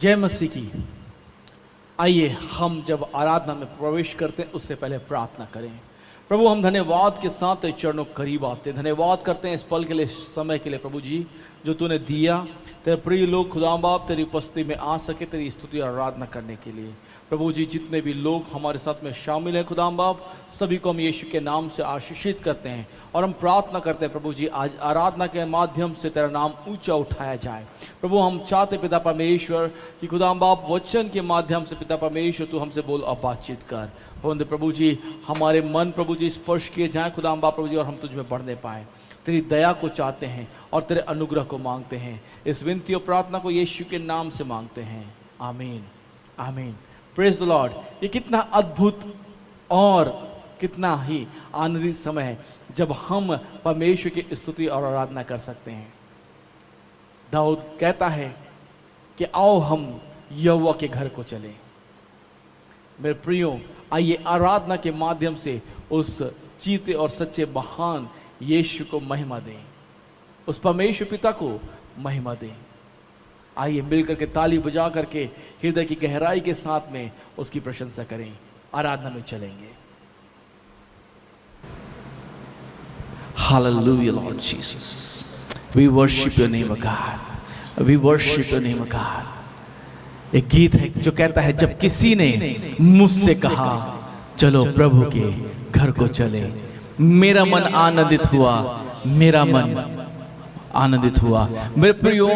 जय मसीह की। आइए हम जब आराधना में प्रवेश करते हैं उससे पहले प्रार्थना करें। प्रभु, हम धन्यवाद के साथ तेरे चरणों करीब आते हैं, धन्यवाद करते हैं इस पल के लिए, समय के लिए प्रभु जी जो तूने दिया। तेरे प्रिय लोग खुदा बाप तेरी उपस्थिति में आ सके तेरी स्तुति और आराधना करने के लिए। प्रभु जी जितने भी लोग हमारे साथ में शामिल हैं खुदा बाप, सभी को हम यीशु के नाम से आशीषित करते हैं और हम प्रार्थना करते हैं प्रभु जी आज आराधना के माध्यम से तेरा नाम ऊंचा उठाया जाए। प्रभु हम चाहते पिता परमेश्वर कि खुदा बाप वचन के माध्यम से पिता परमेश्वर तू हमसे बोल और बातचीत कर। होंदे प्रभु जी हमारे मन प्रभु जी स्पर्श किए जाएं खुदा बाप प्रभु जी, और हम तुझ में बढ़ने पाएँ। तेरी दया को चाहते हैं और तेरे अनुग्रह को मांगते हैं। इस विनती और प्रार्थना को यीशु के नाम से मांगते हैं, आमीन आमीन। Praise the Lord. ये कितना अद्भुत और कितना ही आनंदित समय है जब हम परमेश्वर की स्तुति और आराधना कर सकते हैं। दाऊद कहता है कि आओ हम यहोवा के घर को चलें। मेरे प्रियो, आइए आराधना के माध्यम से उस जीते और सच्चे महान यीशु को महिमा दें, उस परमेश्वर पिता को महिमा दें। आइए मिलकर के ताली बजा करके हृदय की गहराई के साथ में उसकी प्रशंसा करें। आराधना में चलेंगे। Hallelujah, Lord Jesus. We worship your name, God. We worship your name, God. एक गीत है जो कहता है जब किसी ने मुझसे कहा चलो प्रभु के घर को चले, मेरा मन आनंदित हुआ, मेरा मन आनंदित हुआ। मेरे प्रियो,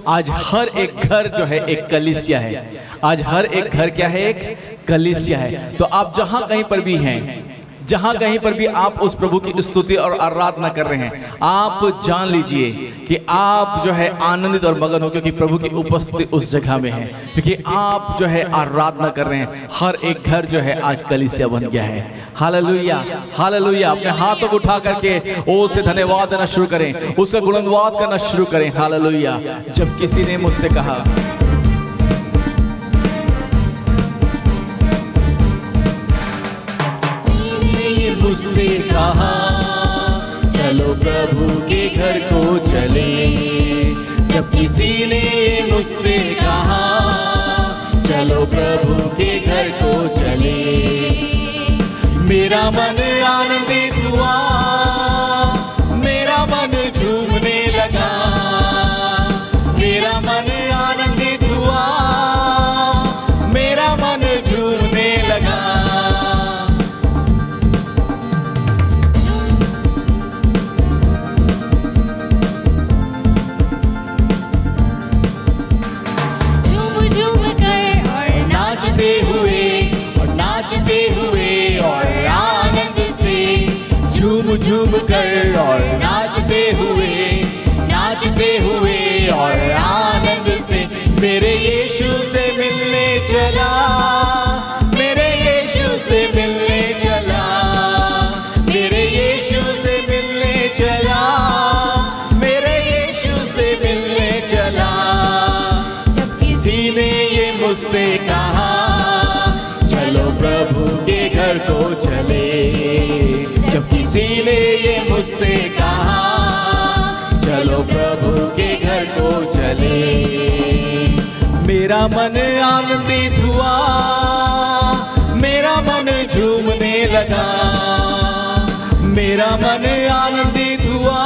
आज हर एक घर जो है एक कलीसिया है। आज हर एक घर क्या है? एक कलीसिया है। तो आप जहां कहीं पर भी हैं, जहां कहीं पर भी आप उस प्रभु की स्तुति और आराधना कर रहे हैं, आप जान लीजिए कि आप जो है आनंदित और मगन हो, क्योंकि प्रभु की उपस्थिति उस जगह में है, क्योंकि आप जो है आराधना कर रहे हैं। हर एक घर जो है आज कलीसिया बन गया है। Hallelujah hallelujah. अपने हाथों को उठा करके उसे धन्यवाद देना शुरू करें, उसका गुणगान करना शुरू करें। हालेलुया। जब किसी ने मुझसे कहा, मुझसे कहा चलो प्रभु के घर को चले, जब किसी ने मुझसे कहा चलो प्रभु के घर को चले, मेरा मन आनंदित हुआ, मेरा मन झूमने लगा, मेरा मन आनंदित हुआ, मेरा मन झूमने लगा। झूम कर और नाचते हुए और आनंद से मेरे यीशु से मिलने चला, मेरे यीशु से मिलने चला, मेरे यीशु से मिलने चला, मेरे यीशु से मिलने चला। जब किसी ने ये मुझसे कहा चलो प्रभु के घर को चले, जब किसी ने ये मुझसे कहा चलो प्रभु के घर को चले, मेरा मन आनंदित हुआ, मेरा मन झूमने लगा, मेरा मन आनंदित हुआ,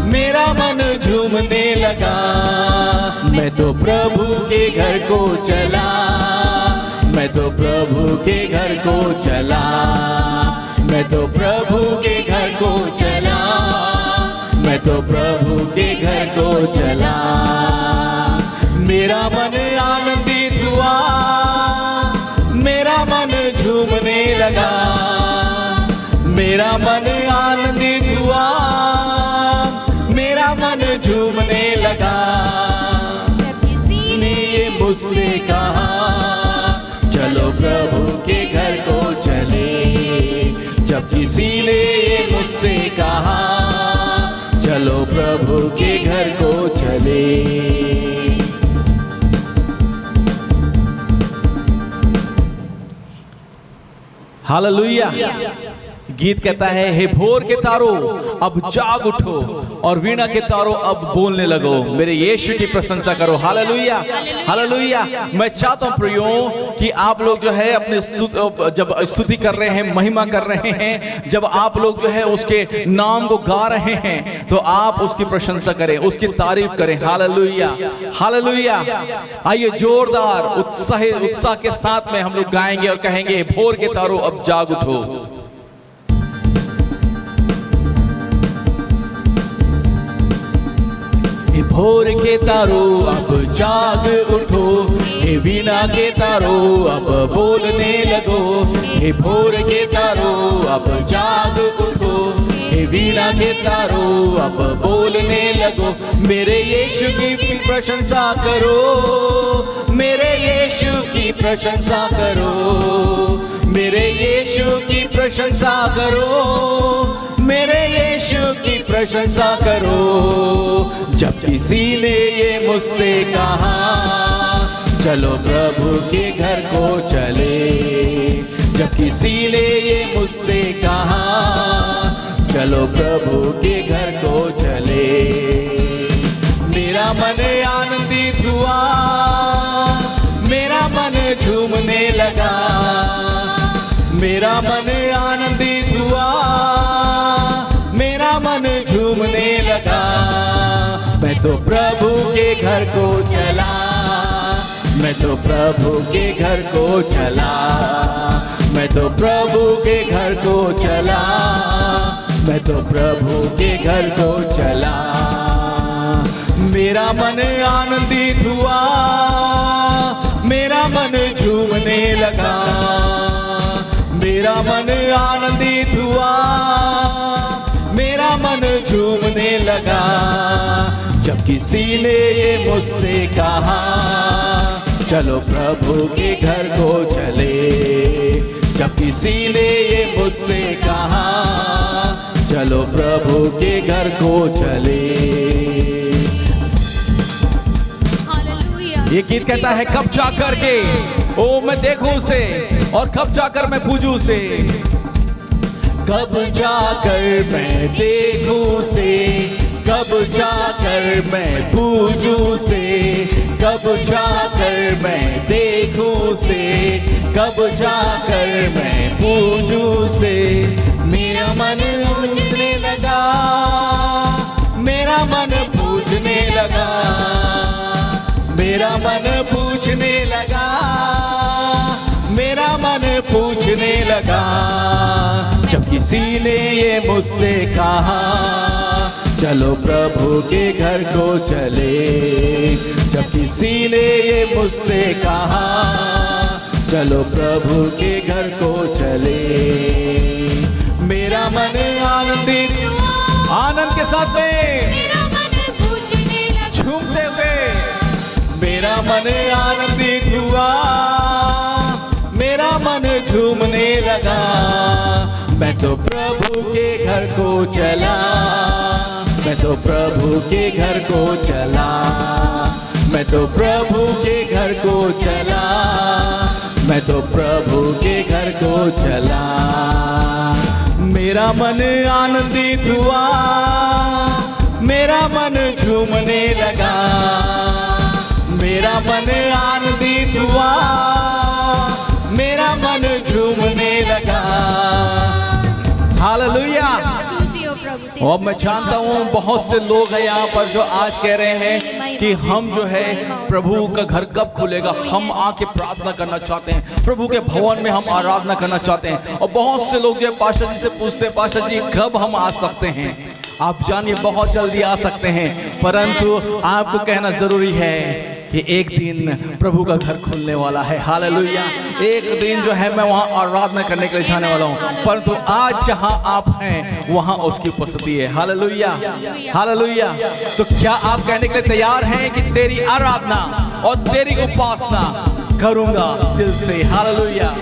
मेरा मन झूमने लगा। मैं तो प्रभु के घर को चला, मैं तो प्रभु के घर को चला, मैं तो प्रभु के घर को चला, मैं तो प्रभु के घर को चला, मेरा मन आनंदित हुआ, मेरा मन झूमने लगा, मेरा मन आनंदित हुआ, मेरा मन झूमने लगा। किसी ने ये मुझसे कहा चलो प्रभु के घर को चले, जब किसी ने ये मुझसे कहा चलो प्रभु के घर को चले। हालेलुया। गीत कहता है हे भोर के तारों अब जाग उठो, और वीणा के तारों अब बोलने लगो, मेरे यीशु की प्रशंसा करो। Hallelujah, hallelujah. मैं चाहता हूं प्रियो कि आप लोग जो है अपने जब स्तुति कर रहे हैं, महिमा कर रहे हैं, जब आप लोग जो है उसके नाम को गा रहे हैं, तो आप उसकी प्रशंसा करें, उसकी तारीफ करें। Hallelujah, hallelujah. आइए जोरदार उत्साह के साथ में हम लोग गाएंगे और कहेंगे, भोर के तारों अब जाग उठो। भोर के तारों अब जाग उठो, हे वीणा के तारों अब बोलने लगो। हे भोर के तारों अब जाग उठो, हे वीणा के तारों अब बोलने लगो। मेरे यीशु की प्रशंसा करो, मेरे यीशु की प्रशंसा करो, मेरे यीशु की प्रशंसा करो, मेरे यीशु की प्रशंसा करो। जब किसी ने ये मुझसे कहा, चलो प्रभु के घर को चले। जब किसी ने ये मुझसे कहा, चलो प्रभु के घर को चले। मेरा मन आनंदित हुआ, मेरा मन झूमने लगा, मेरा मन आनंदित हुआ, मेरा मन झूमने लगा। मैं तो प्रभु के घर को चला, मैं तो प्रभु के घर को चला, मैं तो प्रभु के घर को चला, मैं तो प्रभु के घर को चला। मेरा मन आनंदित हुआ, मेरा मन झूमने लगा, मेरा मन आनंदित हुआ, मेरा मन झूमने लगा। जब किसी ने ये मुझसे कहा, चलो प्रभु के घर को चले। जब किसी ने ये मुझसे कहा, चलो प्रभु के घर को चले। ये गीत कहता है, कब जाकर के ओ मैं देखूं उसे, और कब जाकर मैं पूजूं उसे। कब जाकर मैं देखूं उसे, कब जाकर मैं पूजूं उसे, कब जाकर मैं देखूं उसे, कब जाकर मैं पूजूं उसे। मेरा मन पूजने लगा, मेरा मन पूजने लगा, मेरा मन पूजने लगा, मेरा मन पूजने लगा। जब किसी ने ये मुझसे कहा, चलो प्रभु के घर को चले। जब किसी ने ये मुझसे कहा, चलो प्रभु के घर को चले। मेरा मन आनंदित, आनंद के साथ में झूमते हुए, मेरा मन आनंदित हुआ, मेरा मन झूमने लगा। मैं तो प्रभु के घर को चला, मैं तो प्रभु के घर को चला, मैं तो प्रभु के घर को चला, मैं तो प्रभु के घर को चला। मेरा मन आनंदित हुआ, मेरा मन झूमने लगा, मेरा मन आनंदित हुआ, मेरा मन झूमने लगा। हालेलुया। और मैं जानता हूँ बहुत से लोग हैं यहाँ पर जो आज कह रहे हैं कि हम जो है प्रभु का घर कब खुलेगा, हम आके प्रार्थना करना चाहते हैं, प्रभु के भवन में हम आराधना करना चाहते हैं। और बहुत से लोग जो पास्टर जी से पूछते हैं, पास्टर जी कब हम आ सकते हैं। आप जानिए बहुत जल्दी आ सकते हैं, परंतु आपको कहना जरूरी है कि एक दिन प्रभु का घर खुलने वाला है। हालेलुया। एक दिन जो है मैं वहाँ आराधना करने के लिए जाने वाला हूँ, परंतु आज जहाँ आप हैं वहाँ उसकी उपस्थिति है। Hallelujah, hallelujah. तो क्या आप कहने के लिए तैयार हैं कि तेरी आराधना और तेरी उपासना करूँगा दिल से। हालेलुया।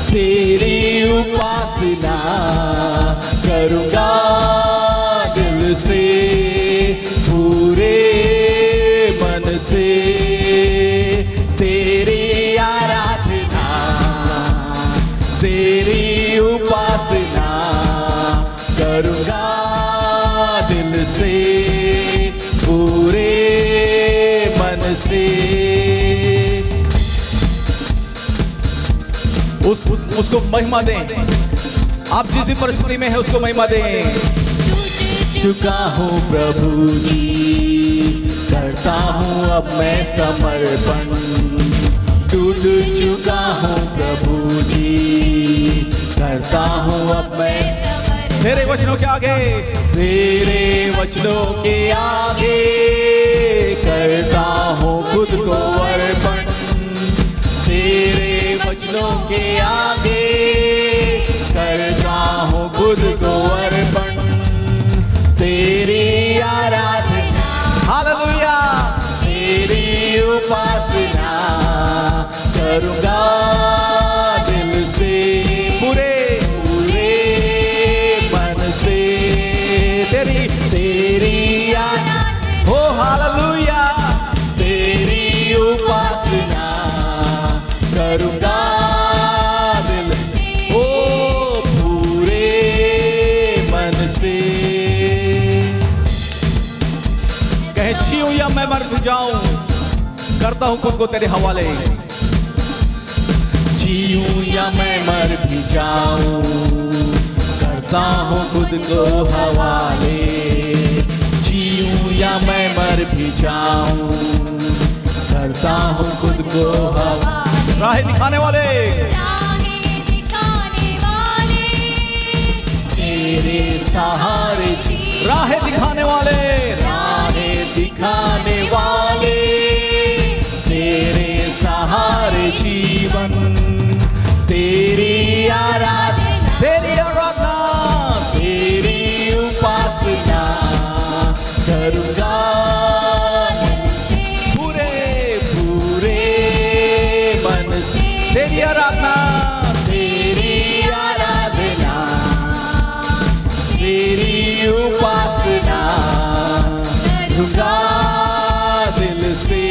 तेरी उपासना करूँगा दिल से, पूरे मन से। तेरी आराधना, तेरी उपासना से, पूरे मन से। उसको महिमा दें। आप जिस भी परिस्थिति में है उसको महिमा दें। चुका हूँ प्रभु जी, करता हूँ अब मैं समर्पण। टूट चुका हूँ प्रभु जी, करता हूँ अब मैं तेरे वचनों के आगे, तेरे वचनों के आगे करता हूँ खुद को अर्पण। तेरे वचनों के आगे करता हूँ खुद को अर्पण। तेरी आराधना, हालेलुया, तेरी उपासना करूँगा दिल से, पूरे पूरे मन से। तेरी आराधना, हो हालेलुया, तेरी उपासना करूँगा दिल, ओ पूरे मन से। कहे जीऊं या मैं मर भी जाऊं, करता हूं खुद को तेरे हवाले। जीऊं या मैं मर भी जाऊं, करता हूं खुद को हवाले। जीऊं या मैं मर भी जाऊं, करता हूं खुद को हवाले। राह दिखाने वाले, तेरे सहारे, राह दिखाने वाले, राह दिखाने वाले, तेरे सहारे जीवन। तेरी आराधना, तेरी आराधना, तेरी उपासना करूँगा पूरे पूरे मन से। तेरी आराधना, तेरी आराधना, तेरी उपासना करूँगा दिल से,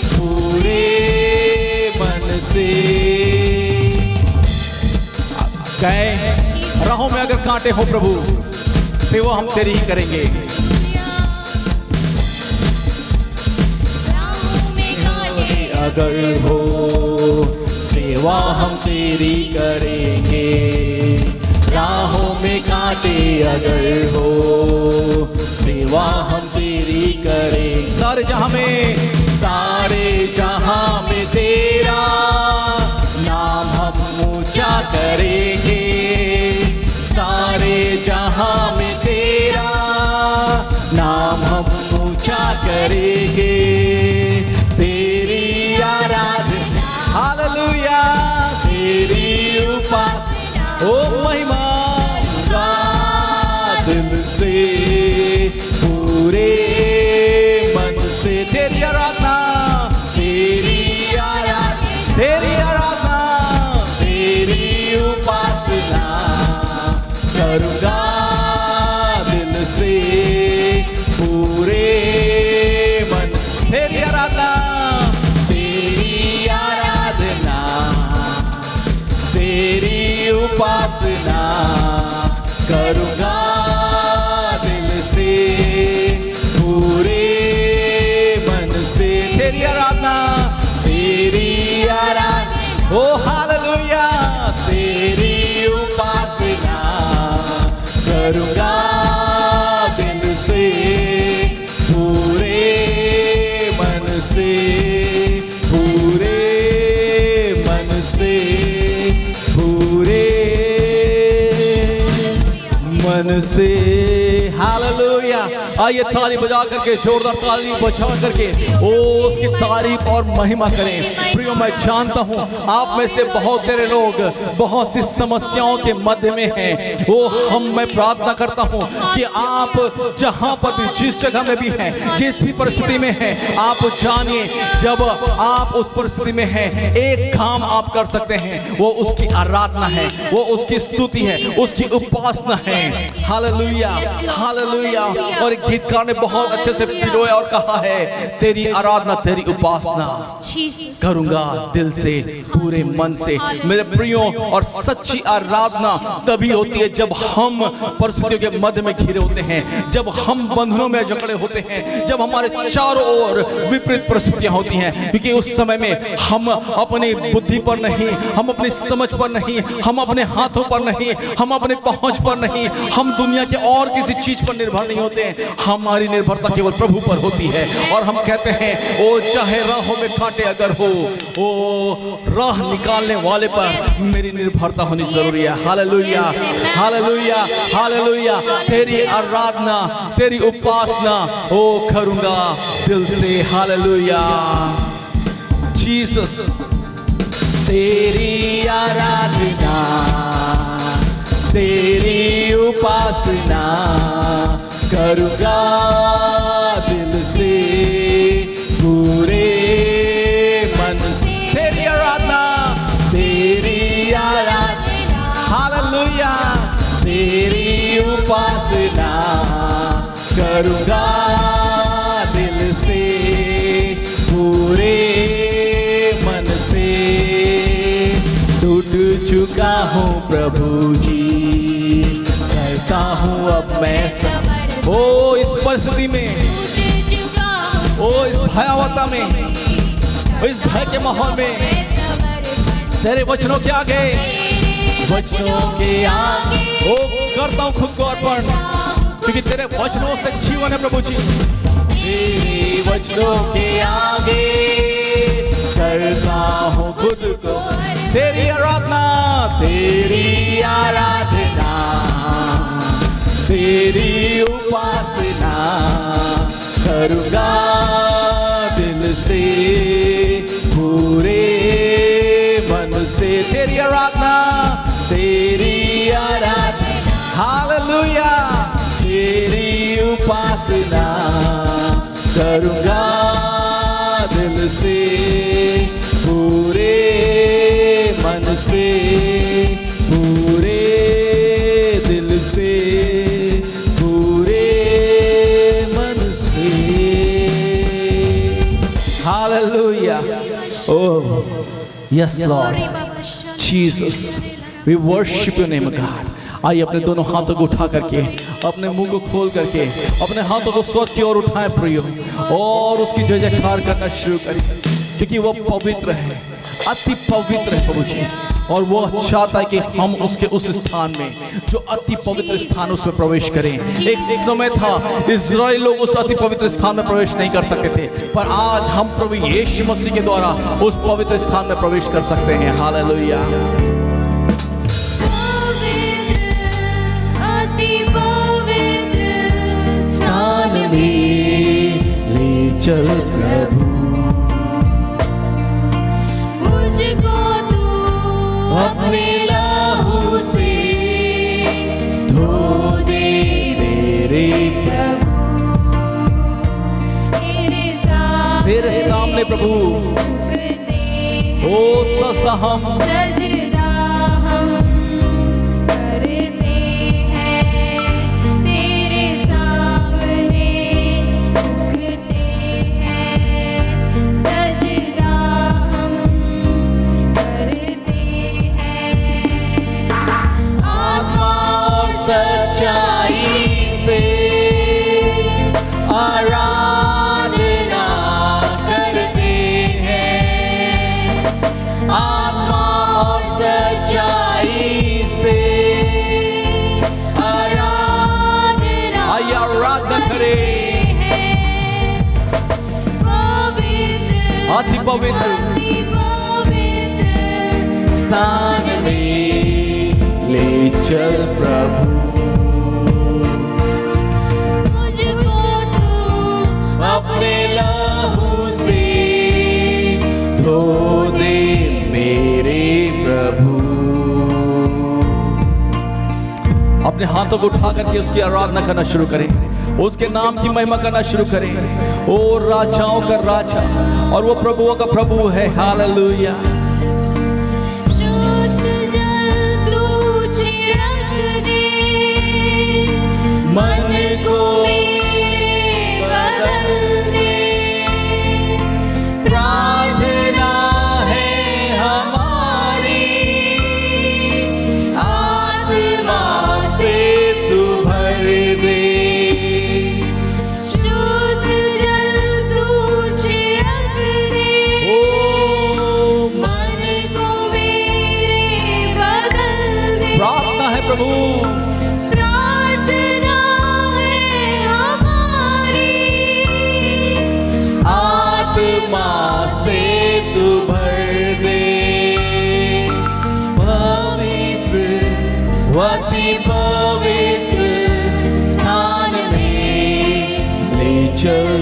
पूरे मन से। कहे राहों में अगर कांटे हो प्रभु, सेवा हम तेरी ही करेंगे। अगर हो सेवा हम तेरी करेंगे। राहों में कांटे अगर हो, सेवा हम तेरी करें। सारे जहां में, सारे जहां में तेरा नाम हम ऊंचा करेंगे। सारे जहां में तेरा नाम हम ऊंचा करेंगे। तेरी आराधना, हालेलुया, तेरी उपासना, ओ महिमा दिल से, पूरे मन से। तेरी आराधना, तेरी आराधना, तेरी आराधना, तेरी उपासना करूँगा दिल से, पूरे मन। तेरी आराधना, तेरी आराधना, तेरी उपासना करूँगा दिल से, पूरे मन से। तेरी आराधना, तेरी आराधना, ओ हालेलुया, तेरी उपासना करूँगा दिल से, पूरे मन से, पूरे मन से, पूरे मन से। हालेलुया। आइए ताली बजा करके, जोरदार ताली बजा करके ओ उसकी तारीफ और महिमा करें। प्रियो, मैं जानता हूँ आप में से बहुत सारे लोग बहुत सी समस्याओं के मध्य में हैं। मैं प्रार्थना करता हूँ कि आप जहाँ पर भी, जिस जगह में भी हैं, जिस भी परिस्थिति में हैं, आप जानिए जब आप उस परिस्थिति में हैं, एक काम आप कर सकते हैं, वो उसकी आराधना है, वो उसकी स्तुति है, उसकी उपासना है। Hallelujah, hallelujah. हालेलुया। और गीतकार ने बहुत अच्छे से पिरोया और कहा है, तेरी आराधना तेरी उपासना करूंगा दिल से पूरे मन से। मेरे प्रियो, और सच्ची आराधना तभी होती है जब हम परिस्थितियों के मध्य में घिरे होते हैं, जब हम बंधनों में जकड़े होते हैं, जब हमारे चारों ओर विपरीत परिस्थितियां होती हैं। क्योंकि उस समय में हम अपनी बुद्धि पर नहीं, हम अपनी समझ पर नहीं, हम अपने हाथों पर नहीं, हम अपने पहुंच पर नहीं, हम दुनिया के और किसी चीज पर निर्भर नहीं होते हैं। हमारी निर्भरता केवल प्रभु पर होती है। और हम कहते हैं, ओ चाहे राहों में कांटे अगर हो, ओ राह निकालने वाले पर मेरी निर्भरता होनी जरूरी है। Hallelujah, hallelujah, hallelujah. तेरी आराधना तेरी उपासना ओ करूंगा दिल से। Hallelujah Jesus. तेरी आराधना तेरी उपासना करूंगा दिल से पूरे मन से। तेरी आराधना तेरी आराधना हालेलुया तेरी उपासना करूंगा दिल से पूरे मन से। टूट चुका हूँ प्रभु जी, करता हूँ अब मैं सब। ओ इस परिस्थिति में, ओ इस भयावता में, इस भय के माहौल में तेरे वचनों के आगे, वचनों के आगे ओ करता हूँ खुद को अर्पण, क्योंकि तेरे वचनों से जीवन है प्रभु जी। तेरे वचनों के आगे करता हूँ खुद को। तेरी आराधना तेरी आराधना तेरी उपासना करूंगा दिल से पूरे मन से। तेरी आराधना तेरी आराधना हालेलुया तेरी उपासना करूंगा दिल से पूरे मन से, पूरे दिल से, पूरे मन से। Hallelujah. Oh yes Lord Jesus, we worship your name God. आइए अपने दोनों हाथों को उठा करके, अपने मुंह को खोल करके, अपने हाथों को स्वर्ग की ओर उठाएं प्रियो, और उसकी जय जयकार करना शुरू करें, क्योंकि वो पवित्र है, अति पवित्र है प्रभु जी। और वो चाहता है कि हम उसके उस स्थान में, जो अति पवित्र स्थान, उसमें प्रवेश करें। एक समय था इस्राएल लोग उस अति पवित्र स्थान में प्रवेश नहीं कर सकते थे, पर आज हम प्रभु यीशु मसीह के द्वारा उस पवित्र स्थान में प्रवेश कर सकते हैं। हालेलुया। चल प्रभु मुझको तू अपने लहू से धो दे मेरे प्रभु। तेरे सामने प्रभु ओ सजदा हम करते हैं, तेरे सामने सच्चाई से आराधना करते हैं, आत्मा और सच्चाई से आराधना। आइए आराधना करें। अति पवित्र स्थान में ले चल प्रभु। अपने लहू से धो दे मेरे प्रभु। अपने हाथों को उठा करके उसकी आराधना करना शुरू करें, उसके नाम की महिमा करना शुरू करें। ओ राजाओं का राजा और वो प्रभुओं का प्रभु है। हालेलुया। मन को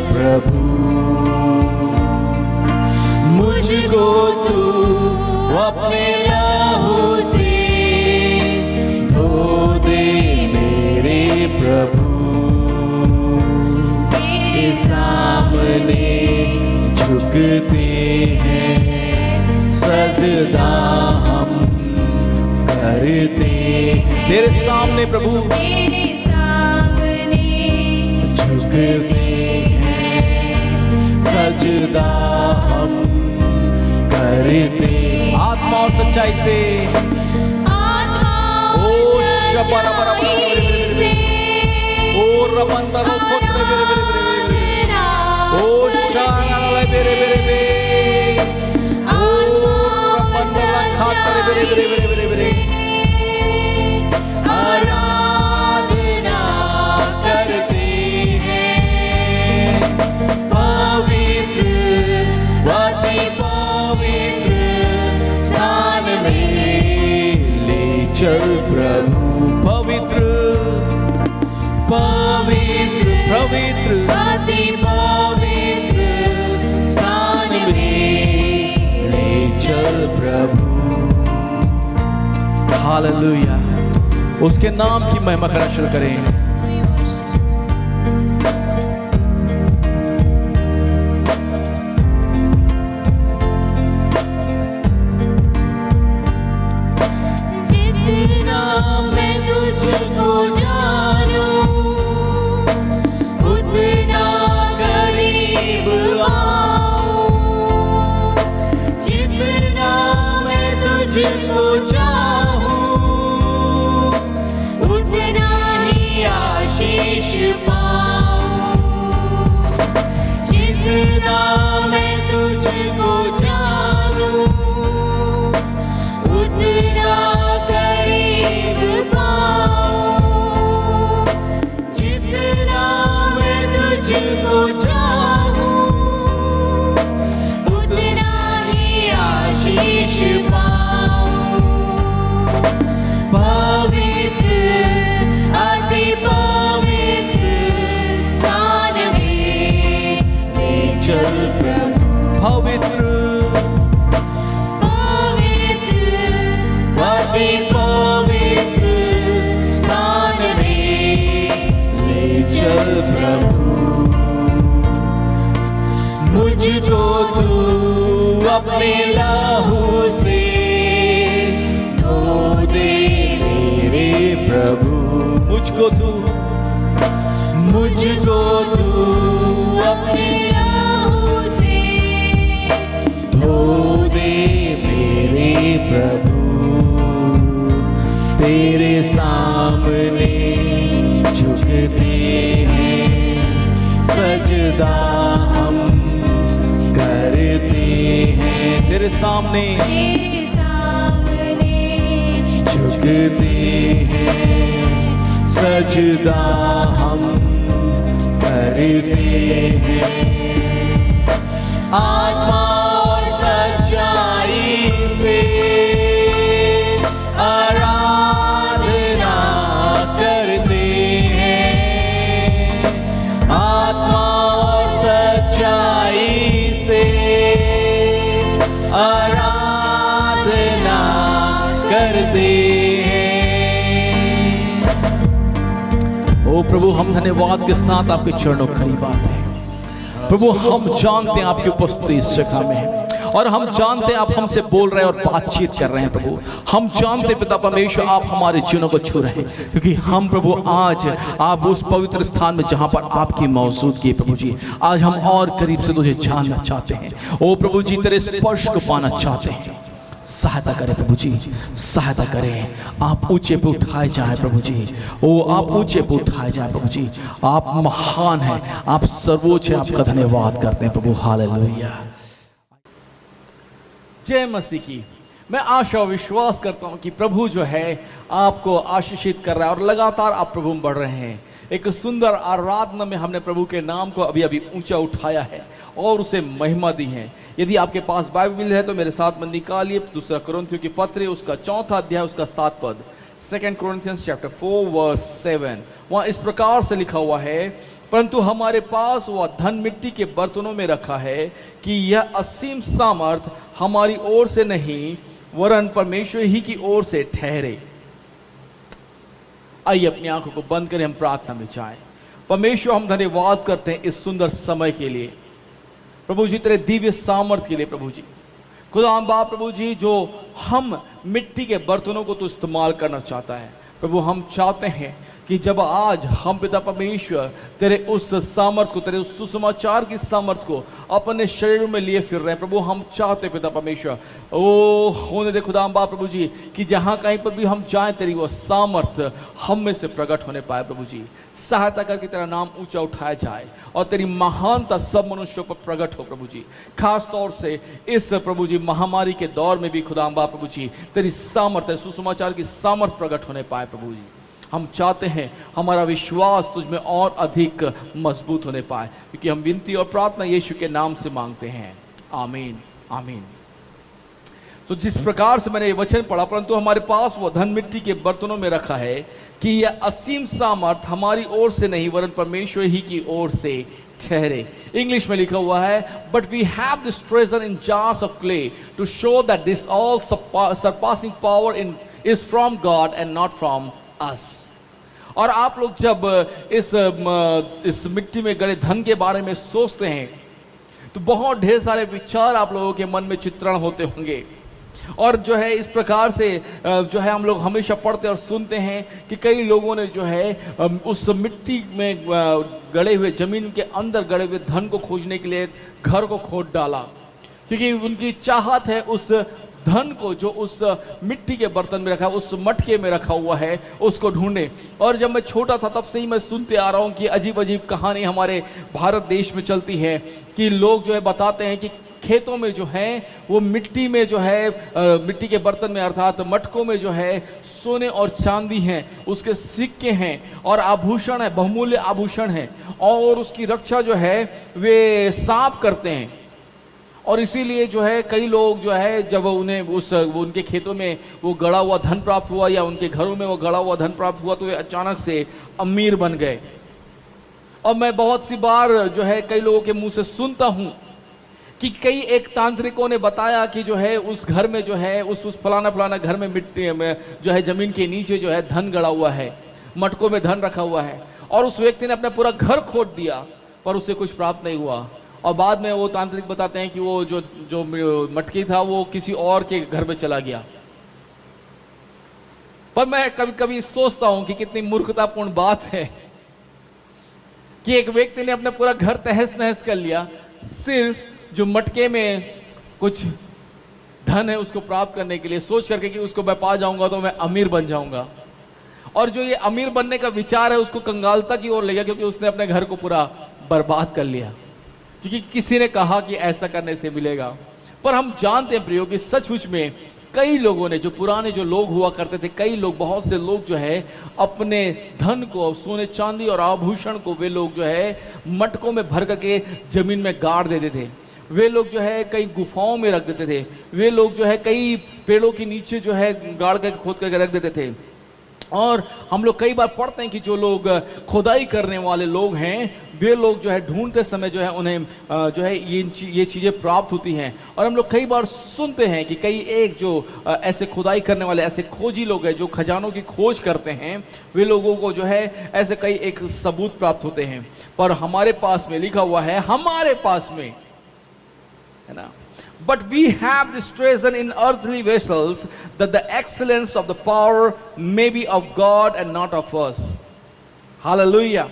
प्रभु, मुझको तू अपने लहू से धो दे मेरे प्रभु, तेरे सामने झुकते हैं सजदा हम करते हैं, तेरे सामने प्रभु तेरे सामने झुकते हैं सजदा हम करते, आत्मा और सच्चाई से, आत्मा ओ और शबरा बरा बरा सच्चाई से ओ रबंदा रो खोत्रे बेरे बेरे बेरे बेरे, ओ शाना ले बेरे बेरे बेरे, ओ रबंदा ला खात्रे बेरे बेरे बेरे बेरे बेरे, आराधना करते हैं पवित्र अति पवित्र स्थान में ले चल प्रभु, पवित्र पवित्र पवित्र अति पवित्र स्थान में ले चल प्रभु। हालेलुया, उसके नाम की महिमा करना शुरू करें। जितना मैं तुझको जानूं उतना करीब आऊं, जितना मैं तुझको चाहूं उतना ही आशीष पाऊं, जितना मैं तुझको जानूं उतना करीब पाऊं, जितना मैं तुझको चाहूं उतना ही आशीष पाऊं, पवित्र अति पवित्र स्थान में ले चल प्रभु, पवित्र अति पवित्र स्थान में ले चल प्रभु, मुझको तू अपने लहू से धो दे मेरे प्रभु, मुझको तू अपने लहू से धो दे मेरे प्रभु, तेरे सामने झुकते हैं सजदा हम करते हैं, तेरे सामने तेरे सामने झुकते हैं सजदा हम करते हैं, आत्मा और सच्चाई से आराधना करते हैं, आत्मा और सच्चाई से आराधना करते हैं। ओ प्रभु, हम धन्यवाद के साथ आपके चरणों के करीब आते हैं। प्रभु, हम जानते हैं आपकी उपस्थिति इस जगह में है और हम जानते हैं आप हमसे बोल रहे हैं और बातचीत कर रहे हैं। प्रभु, हम जानते हैं पिता परमेश्वर आप हमारे जीवनों को छू रहे हैं, क्योंकि हम प्रभु आज आप उस पवित्र स्थान में जहां पर आपकी मौजूदगी है प्रभु जी, आज हम और करीब से तुझे जानना चाहते हैं। ओ प्रभु जी, तेरे स्पर्श को पाना चाहते हैं। सहायता करें प्रभु जी, सहायता करें। आप ऊंचे पे उठाए जाए प्रभु जी, ओ आप ऊंचे पे उठाए जाए प्रभु जी। आप महान हैं, आप सर्वोच्च हैं, आपका धन्यवाद करते हैं प्रभु। हालेलुया। जय मसीह की। मैं आशा और विश्वास करता हूं कि प्रभु जो है आपको आशीषित कर रहा है और लगातार आप प्रभु में बढ़ रहे हैं। एक सुंदर आराधना में हमने प्रभु के नाम को अभी अभी ऊंचा उठाया है और उसे महिमा दी है। यदि आपके पास बाइबल है तो मेरे साथ में निकालिए दूसरा कुरिन्थियों की पत्र उसका 4 अध्याय उसका 7 पद, 2 Corinthians chapter 4 verse 7। वहाँ इस प्रकार से लिखा हुआ है परंतु हमारे पास वह धन मिट्टी के बर्तनों में रखा है कि यह असीम सामर्थ हमारी ओर से नहीं वरन परमेश्वर ही की ओर से ठहरे। आइए अपनी आंखों को बंद करें, हम प्रार्थना में जाएं। परमेश्वर, हम धन्यवाद करते हैं इस सुंदर समय के लिए प्रभु जी, तेरे दिव्य सामर्थ के लिए प्रभु जी। खुदा बाप प्रभु जी, जो हम मिट्टी के बर्तनों को तो इस्तेमाल करना चाहता है प्रभु, हम चाहते हैं कि जब आज हम पिता परमेश्वर तेरे उस सामर्थ को, तेरे उस सुसमाचार की सामर्थ को अपने शरीर में लिए फिर रहे हैं प्रभु, हम चाहते पिता परमेश्वर ओ होने दे खुदा बाप प्रभु जी कि जहाँ कहीं पर भी हम जाएं तेरी वो सामर्थ हम में से प्रकट होने पाए प्रभु जी। सहायता करके तेरा नाम ऊंचा उठाया जाए और तेरी महानता सब मनुष्यों पर प्रकट हो प्रभु जी। खास तौर से इस प्रभु जी महामारी के दौर में भी खुदा बाप प्रभु जी तेरी सामर्थ, सुसमाचार की सामर्थ प्रकट होने पाए प्रभु जी। हम चाहते हैं हमारा विश्वास तुझ में और अधिक मजबूत होने पाए, क्योंकि हम विनती और प्रार्थना यीशु के नाम से मांगते हैं, आमीन आमीन। तो जिस प्रकार से मैंने ये वचन पढ़ा, परंतु हमारे पास वो धन मिट्टी के बर्तनों में रखा है कि यह असीम सामर्थ हमारी ओर से नहीं वरन परमेश्वर ही की ओर से ठहरे। इंग्लिश में लिखा हुआ है, but we have this treasure in jars of clay to show that this all surpassing power in is from God and not from us. और आप लोग जब इस मिट्टी में गड़े धन के बारे में सोचते हैं तो बहुत ढेर सारे विचार आप लोगों के मन में चित्रण होते होंगे। और जो है इस प्रकार से जो है हम लोग हमेशा पढ़ते और सुनते हैं कि कई लोगों ने जो है उस मिट्टी में गड़े हुए, जमीन के अंदर गड़े हुए धन को खोजने के लिए घर को खोद डाला, क्योंकि उनकी चाहत है उस धन को जो उस मिट्टी के बर्तन में रखा, उस मटके में रखा हुआ है, उसको ढूंढे। और जब मैं छोटा था तब से ही मैं सुनते आ रहा हूँ कि अजीब अजीब कहानी हमारे भारत देश में चलती है कि लोग जो है बताते हैं कि खेतों में जो है वो मिट्टी में जो है मिट्टी के बर्तन में अर्थात मटकों में जो है सोने और चांदी हैं, उसके सिक्के हैं और आभूषण है, बहुमूल्य आभूषण हैं, और उसकी रक्षा जो है वे सांप करते हैं। और इसीलिए जो है कई लोग जो है जब उन्हें उनके खेतों में वो गड़ा हुआ धन प्राप्त हुआ या उनके घरों में वो गड़ा हुआ धन प्राप्त हुआ तो वे अचानक से अमीर बन गए। और मैं बहुत सी बार जो है कई लोगों के मुंह से सुनता हूँ कि कई एक तांत्रिकों ने बताया कि जो है उस घर में जो है उस फलाना घर में मिट्टी में जो है जमीन के नीचे जो है धन गड़ा हुआ है, मटकों में धन रखा हुआ है, और उस व्यक्ति ने अपना पूरा घर खोद दिया पर उसे कुछ प्राप्त नहीं हुआ। और बाद में वो तांत्रिक बताते हैं कि वो जो मटकी था वो किसी और के घर में चला गया। पर मैं कभी कभी सोचता हूं कि कितनी मूर्खतापूर्ण बात है कि एक व्यक्ति ने अपना पूरा घर तहस नहस कर लिया सिर्फ जो मटके में कुछ धन है उसको प्राप्त करने के लिए, सोच करके कि उसको मैं पा जाऊंगा तो मैं अमीर बन जाऊंगा। और जो ये अमीर बनने का विचार है उसको कंगालता की ओर ले गया, क्योंकि उसने अपने घर को पूरा बर्बाद कर लिया, क्योंकि किसी ने कहा कि ऐसा करने से मिलेगा। पर हम जानते हैं प्रियो कि सचमुच में कई लोगों ने, जो पुराने जो लोग हुआ करते थे, कई लोग, बहुत से लोग जो है अपने धन को, सोने चांदी और आभूषण को वे लोग जो है मटकों में भर करके जमीन में गाड़ देते थे। वे लोग जो है कई गुफाओं में रख देते थे। वे लोग जो है कई पेड़ों के नीचे जो है गाड़ कर खोद करके रख देते थे। और हम लोग कई बार पढ़ते हैं कि जो लोग खुदाई करने वाले लोग हैं वे लोग जो है ढूंढते समय जो है उन्हें जो है ये चीज़ें प्राप्त होती हैं। और हम लोग कई बार सुनते हैं कि कई एक जो ऐसे खुदाई करने वाले, ऐसे खोजी लोग हैं जो खजानों की खोज करते हैं, वे लोगों को जो है ऐसे कई एक सबूत प्राप्त होते हैं। पर हमारे पास में लिखा हुआ है, हमारे पास में है ना, but we have this treasure in earthly vessels that the excellence of the power may be of God and not of us. Hallelujah.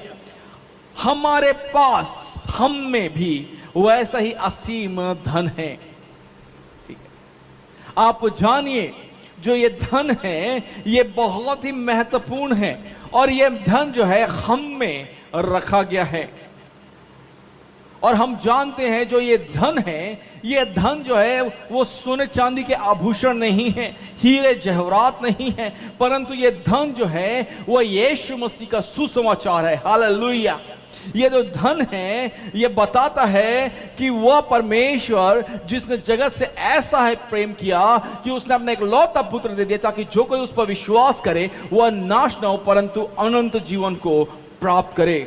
हमारे पास, हम में भी वैसा ही असीम धन है। ठीक है, आप जानिए जो ये धन है ये बहुत ही महत्वपूर्ण है, और ये धन जो है हम में रखा गया है। और हम जानते हैं जो ये धन है, ये धन जो है वो सोने चांदी के आभूषण नहीं है, हीरे जवाहरात नहीं है, परंतु ये धन जो है वो यीशु मसीह का सुसमाचार है। हालेलुया। ये जो धन है ये बताता है कि वह परमेश्वर जिसने जगत से ऐसा है प्रेम किया कि उसने अपने एक लौता पुत्र दे दिया ताकि जो कोई उस पर विश्वास करे वह नाश न हो परंतु अनंत जीवन को प्राप्त करे।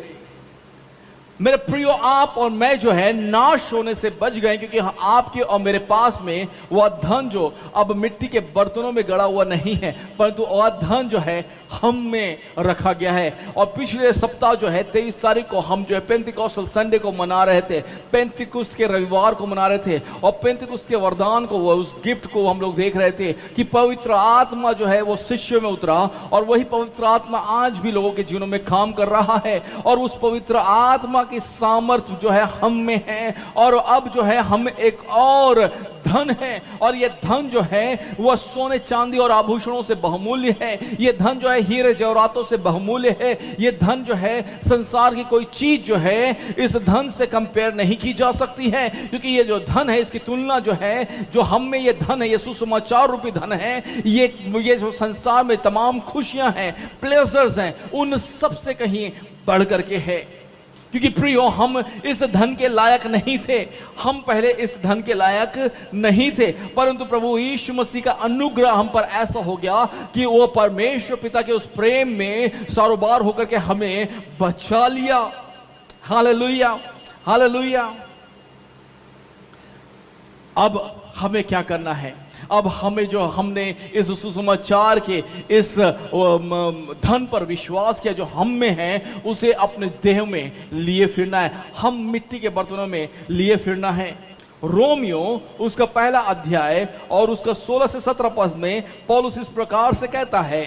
मेरे प्रियो, आप और मैं जो है नाश होने से बच गए, क्योंकि आपके और मेरे पास में वह धन जो अब मिट्टी के बर्तनों में गड़ा हुआ नहीं है, परंतु वह धन जो है हम में रखा गया है। और पिछले सप्ताह जो है 23 तारीख को हम जो है पेंतिकोस्टल संडे को मना रहे थे, पेंतिकुस्त के रविवार को मना रहे थे, और पेंतिकुस्त के वरदान को, वो उस गिफ्ट को हम लोग देख रहे थे कि पवित्र आत्मा जो है वो शिष्य में उतरा, और वही पवित्र आत्मा आज भी लोगों के जीवनों में काम कर रहा है। और उस पवित्र आत्मा की सामर्थ्य जो है हम में है, और अब जो है हम एक और धन है, और ये धन जो है वह सोने चांदी और आभूषणों से बहुमूल्य है। ये धन जो है हीरे जवाहरातों से बहुमूल्य है। ये धन जो है संसार की कोई चीज जो है इस धन से कंपेयर नहीं की जा सकती है, क्योंकि ये जो धन है इसकी तुलना जो है, जो हम में ये धन है, ये सुसमाचार रूपी धन है, ये जो संसार में तमाम खुशियां हैं, प्लेजर्स हैं, उन सब से कहीं बढ़ करके है। क्योंकि प्रियो, हम इस धन के लायक नहीं थे, हम पहले इस धन के लायक नहीं थे, परंतु प्रभु यीशु मसीह का अनुग्रह हम पर ऐसा हो गया कि वो परमेश्वर पिता के उस प्रेम में सारोबार होकर के हमें बचा लिया। Hallelujah, hallelujah. अब हमें क्या करना है? अब हमें जो हमने इस सुसमाचार के इस धन पर विश्वास किया जो हम में है, उसे अपने देह में लिए फिरना है। हम मिट्टी के बर्तनों में लिए फिरना है। रोमियो उसका पहला अध्याय और उसका 16 से 17 पद में पौलुस इस प्रकार से कहता है,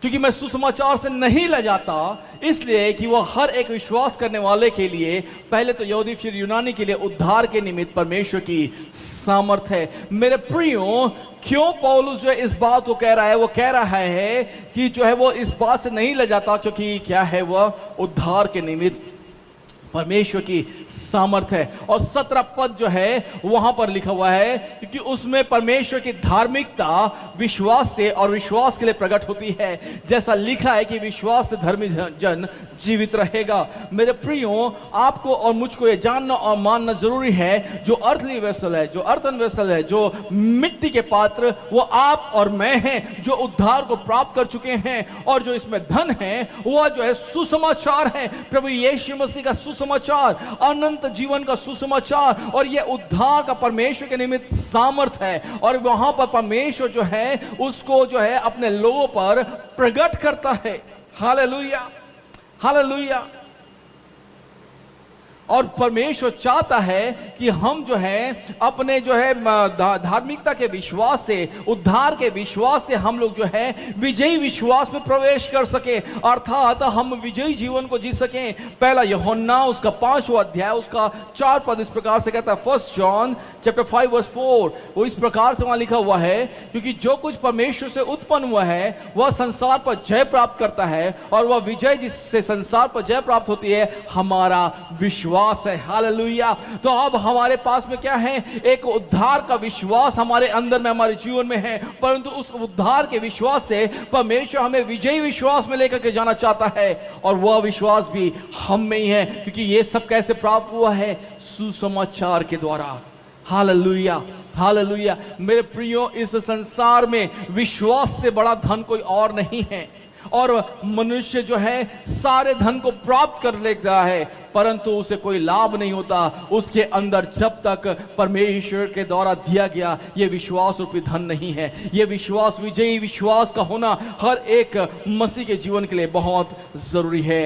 क्योंकि मैं सुसमाचार से नहीं ले जाता, इसलिए कि वह हर एक विश्वास करने वाले के लिए, पहले तो यहूदी फिर यूनानी के लिए, उद्धार के निमित्त परमेश्वर की सामर्थ है। मेरे प्रियो, क्यों पौलुस जो है इस बात को कह रहा है? वो कह रहा है कि जो है वो इस बात से नहीं ले जाता, क्योंकि क्या है, वह उद्धार के निमित्त परमेश्वर की सामर्थ है। और 17 पद जो है वहां पर लिखा हुआ है, क्योंकि उसमें परमेश्वर की धार्मिकता विश्वास से और विश्वास के लिए प्रकट होती है। जैसा लिखा है कि विश्वास से धर्मी जन जीवित रहेगा। मेरे प्रियो, आपको और मुझको ये जानना और मानना जरूरी है, जो अर्थली वेसल है, जो अर्थन वेसल है, जो मिट्टी के पात्र, वो आप और मैं हैं, जो उद्धार को प्राप्त कर चुके हैं, और जो इसमें धन है वह जो है सुसमाचार है, प्रभु यीशु मसीह का सुसमाचार, अनंत जीवन का सुसमाचार, और यह उद्धार का परमेश्वर के निमित्त सामर्थ है। और वहां पर परमेश्वर जो है उसको जो है अपने लोगों पर प्रकट करता है। Hallelujah, hallelujah. और परमेश्वर चाहता है कि हम जो है अपने जो है धार्मिकता के विश्वास से, उद्धार के विश्वास से हम लोग जो है विजयी विश्वास में प्रवेश कर सके, अर्थात हम विजयी जीवन को जी सकें। पहला यूहन्ना उसका 5वां अध्याय उसका 4 पद इस प्रकार से कहता है, 1 जॉन चैप्टर 5 वर्स 4, वो इस प्रकार से वहां लिखा हुआ है, क्योंकि जो कुछ परमेश्वर से उत्पन्न हुआ है वह संसार पर जय प्राप्त करता है, और वह विजय जिससे संसार पर जय प्राप्त होती है हमारा विश्वास है। हालेलुया। तो अब हमारे पास में क्या है? एक उद्धार का विश्वास हमारे अंदर में, हमारे जीवन में है, परंतु उस उद्धार के विश्वास से परमेश्वर हमें विजयी विश्वास में लेकर के जाना चाहता है, और वह विश्वास भी हम में ही है। क्योंकि ये सब कैसे प्राप्त हुआ है? सुसमाचार के द्वारा। Hallelujah, hallelujah. मेरे प्रियो, इस संसार में विश्वास से बड़ा धन कोई और नहीं है, और मनुष्य जो है सारे धन को प्राप्त कर लेता है, परंतु उसे कोई लाभ नहीं होता उसके अंदर जब तक परमेश्वर के द्वारा दिया गया ये विश्वास रूपी धन नहीं है। ये विश्वास, विजयी विश्वास का होना हर एक मसीह के जीवन के लिए बहुत जरूरी है।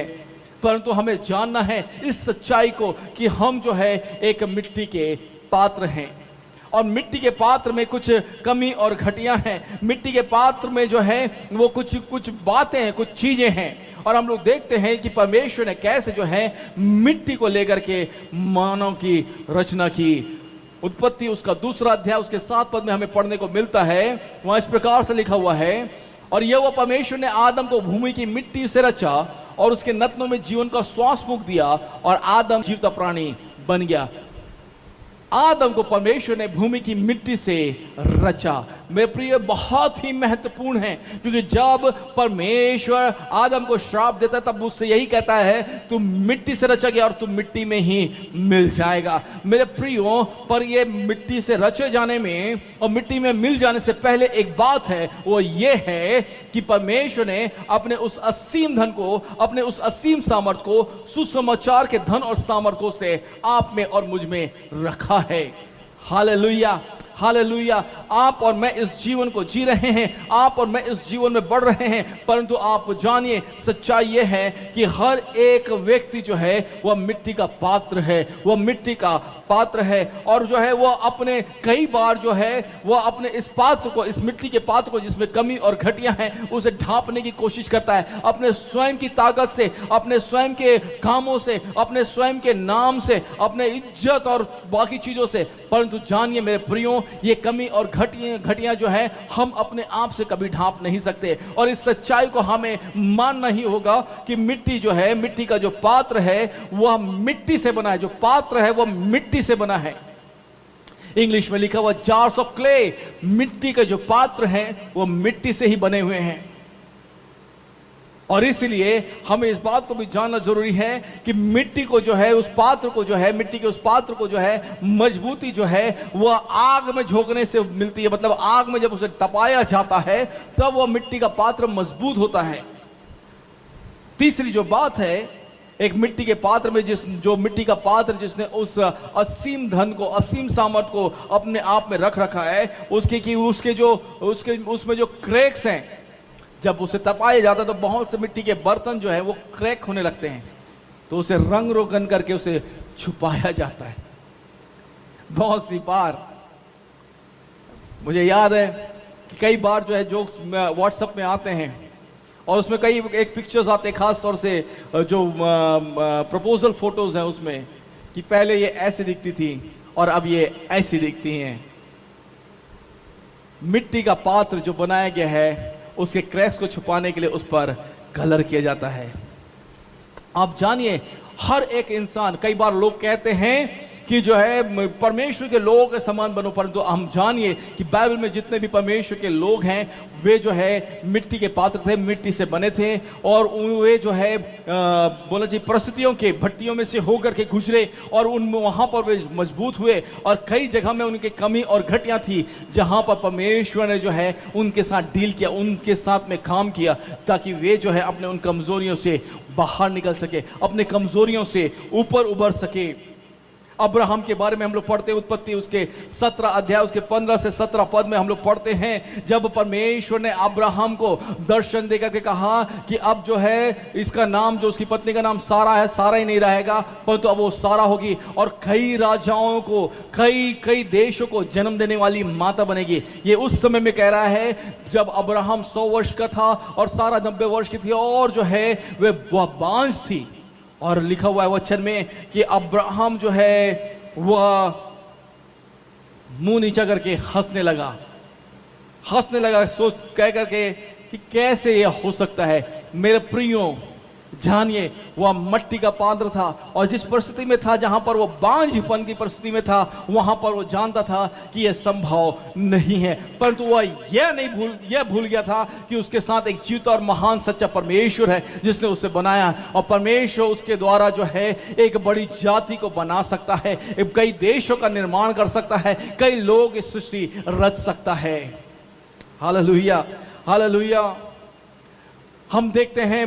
परंतु हमें जानना है इस सच्चाई को कि हम जो है एक मिट्टी के पात्र हैं, और मिट्टी के पात्र में कुछ कमी और घटियां हैं। मिट्टी के पात्र में जो है वो कुछ बातें हैं, कुछ चीजें हैं, और हम लोग देखते हैं कि परमेश्वर ने कैसे जो है मिट्टी को लेकर के मानव की रचना की। उत्पत्ति उसका 2 अध्याय उसके 7 पद में हमें पढ़ने को मिलता है, वहां इस प्रकार से लिखा हुआ है, और यह वो परमेश्वर ने आदम को भूमि की मिट्टी से रचा और उसके नथनों में जीवन का श्वास फूंक दिया, और आदम जीवता प्राणी बन गया। आदम को परमेश्वर ने भूमि की मिट्टी से रचा। मेरे प्रिय बहुत ही महत्वपूर्ण है, क्योंकि जब परमेश्वर आदम को श्राप देता है तब उससे यही कहता है तू मिट्टी से रचा गया और तू मिट्टी में ही मिल जाएगा। मेरे प्रियो, पर ये मिट्टी से रचे जाने में और मिट्टी में मिल जाने से पहले एक बात है, वो ये है कि परमेश्वर ने अपने उस असीम धन को, अपने उस असीम सामर्थ को सुसमाचार के धन और सामर्थ्यों से आप में और मुझ में रखा है। Hallelujah, hallelujah. आप और मैं इस जीवन को जी रहे हैं, आप और मैं इस जीवन में बढ़ रहे हैं, परंतु आप जानिए सच्चाई यह है कि हर एक व्यक्ति जो है वह मिट्टी का पात्र है, वह मिट्टी का पात्र है। और जो है वह अपने कई बार जो है वह अपने इस पात्र को, इस मिट्टी के पात्र को जिसमें कमी और घटियां हैं, उसे ढांपने की कोशिश करता है अपने स्वयं की ताकत से, अपने स्वयं के कामों से, अपने स्वयं के नाम से, अपने इज्जत और बाकी चीजों से। परंतु जानिए मेरे प्रियो, ये कमी और घटियां जो है हम अपने आप से कभी ढांप नहीं सकते। और इस सच्चाई को हमें मानना ही होगा कि मिट्टी जो है, मिट्टी का जो पात्र है वह मिट्टी से बना है, जो पात्र है वह मिट्टी से बना है। इंग्लिश में लिखा हुआ जार्स ऑफ क्ले, मिट्टी के जो पात्र हैं वो मिट्टी से ही बने हुए हैं। और इसलिए हमें इस बात को भी जानना जरूरी है कि मिट्टी को जो है, उस पात्र को जो है, मिट्टी के उस पात्र को जो है मजबूती जो है वह आग में झोंकने से मिलती है। मतलब आग में जब उसे तपाया जाता है तब वह मिट्टी का पात्र मजबूत होता है। तीसरी जो बात है, एक मिट्टी के पात्र में जो मिट्टी का पात्र जिसने उस असीम धन को, असीम सामर्थ को अपने आप में रख रखा है, उसमें जो क्रैक्स हैं, जब उसे तपाया जाता है तो बहुत से मिट्टी के बर्तन जो है वो क्रैक होने लगते हैं, तो उसे रंग रोगन करके उसे छुपाया जाता है। बहुत सी बार मुझे याद है कि कई बार जो है जोक्स व्हाट्सएप में आते हैं और उसमें कई एक पिक्चर्स आते हैं, खास तौर से जो प्रपोजल फोटोज हैं उसमें, कि पहले ये ऐसे दिखती थी और अब ये ऐसी दिखती हैं। मिट्टी का पात्र जो बनाया गया है उसके क्रैक्स को छुपाने के लिए उस पर कलर किया जाता है। आप जानिए हर एक इंसान, कई बार लोग कहते हैं कि जो है परमेश्वर के लोगों के समान बनो, परंतु हम जानिए कि बाइबल में जितने भी परमेश्वर के लोग हैं वे जो है मिट्टी के पात्र थे, मिट्टी से बने थे। और वे जो है बोला जी परिस्थितियों के भट्टियों में से होकर के गुजरे और वहाँ पर वे मजबूत हुए। और कई जगह में उनकी कमी और घटियाँ थी जहाँ पर परमेश्वर ने जो है उनके साथ डील किया, उनके साथ में काम किया, ताकि वे जो है अपने उन कमजोरियों से बाहर निकल सके, अपने कमजोरियों से ऊपर उभर सके। अब्राहम के बारे में हम लोग पढ़ते हैं, उत्पत्ति उसके 17 अध्याय उसके 15 से 17 पद में हम लोग पढ़ते हैं, जब परमेश्वर ने अब्राहम को दर्शन देकर के कहा कि अब जो है इसका नाम, जो उसकी पत्नी का नाम सारा है, सारा ही नहीं रहेगा परंतु अब वो सारा होगी और कई राजाओं को, कई देशों को जन्म देने वाली माता बनेगी। ये उस समय में कह रहा है जब अब्राहम 100 वर्ष का था और सारा 90 वर्ष की थी और जो है वह बांझ थी। और लिखा हुआ है वचन में कि अब्राहम जो है वह मुंह नीचा करके हंसने लगा, सोच कह करके कि कैसे यह हो सकता है। मेरे प्रियो जानिए वह मिट्टी का पात्र था और जिस परिस्थिति में था, जहां पर वो बांझपन की परिस्थिति में था, वहां पर वो जानता था कि यह संभव नहीं है, परंतु वह यह भूल गया था कि उसके साथ एक जीवित और महान सच्चा परमेश्वर है जिसने उसे बनाया। और परमेश्वर उसके द्वारा जो है एक बड़ी जाति को बना सकता है, कई देशों का निर्माण कर सकता है, कई लोगों की सृष्टि रच सकता है। Hallelujah, hallelujah. हम देखते हैं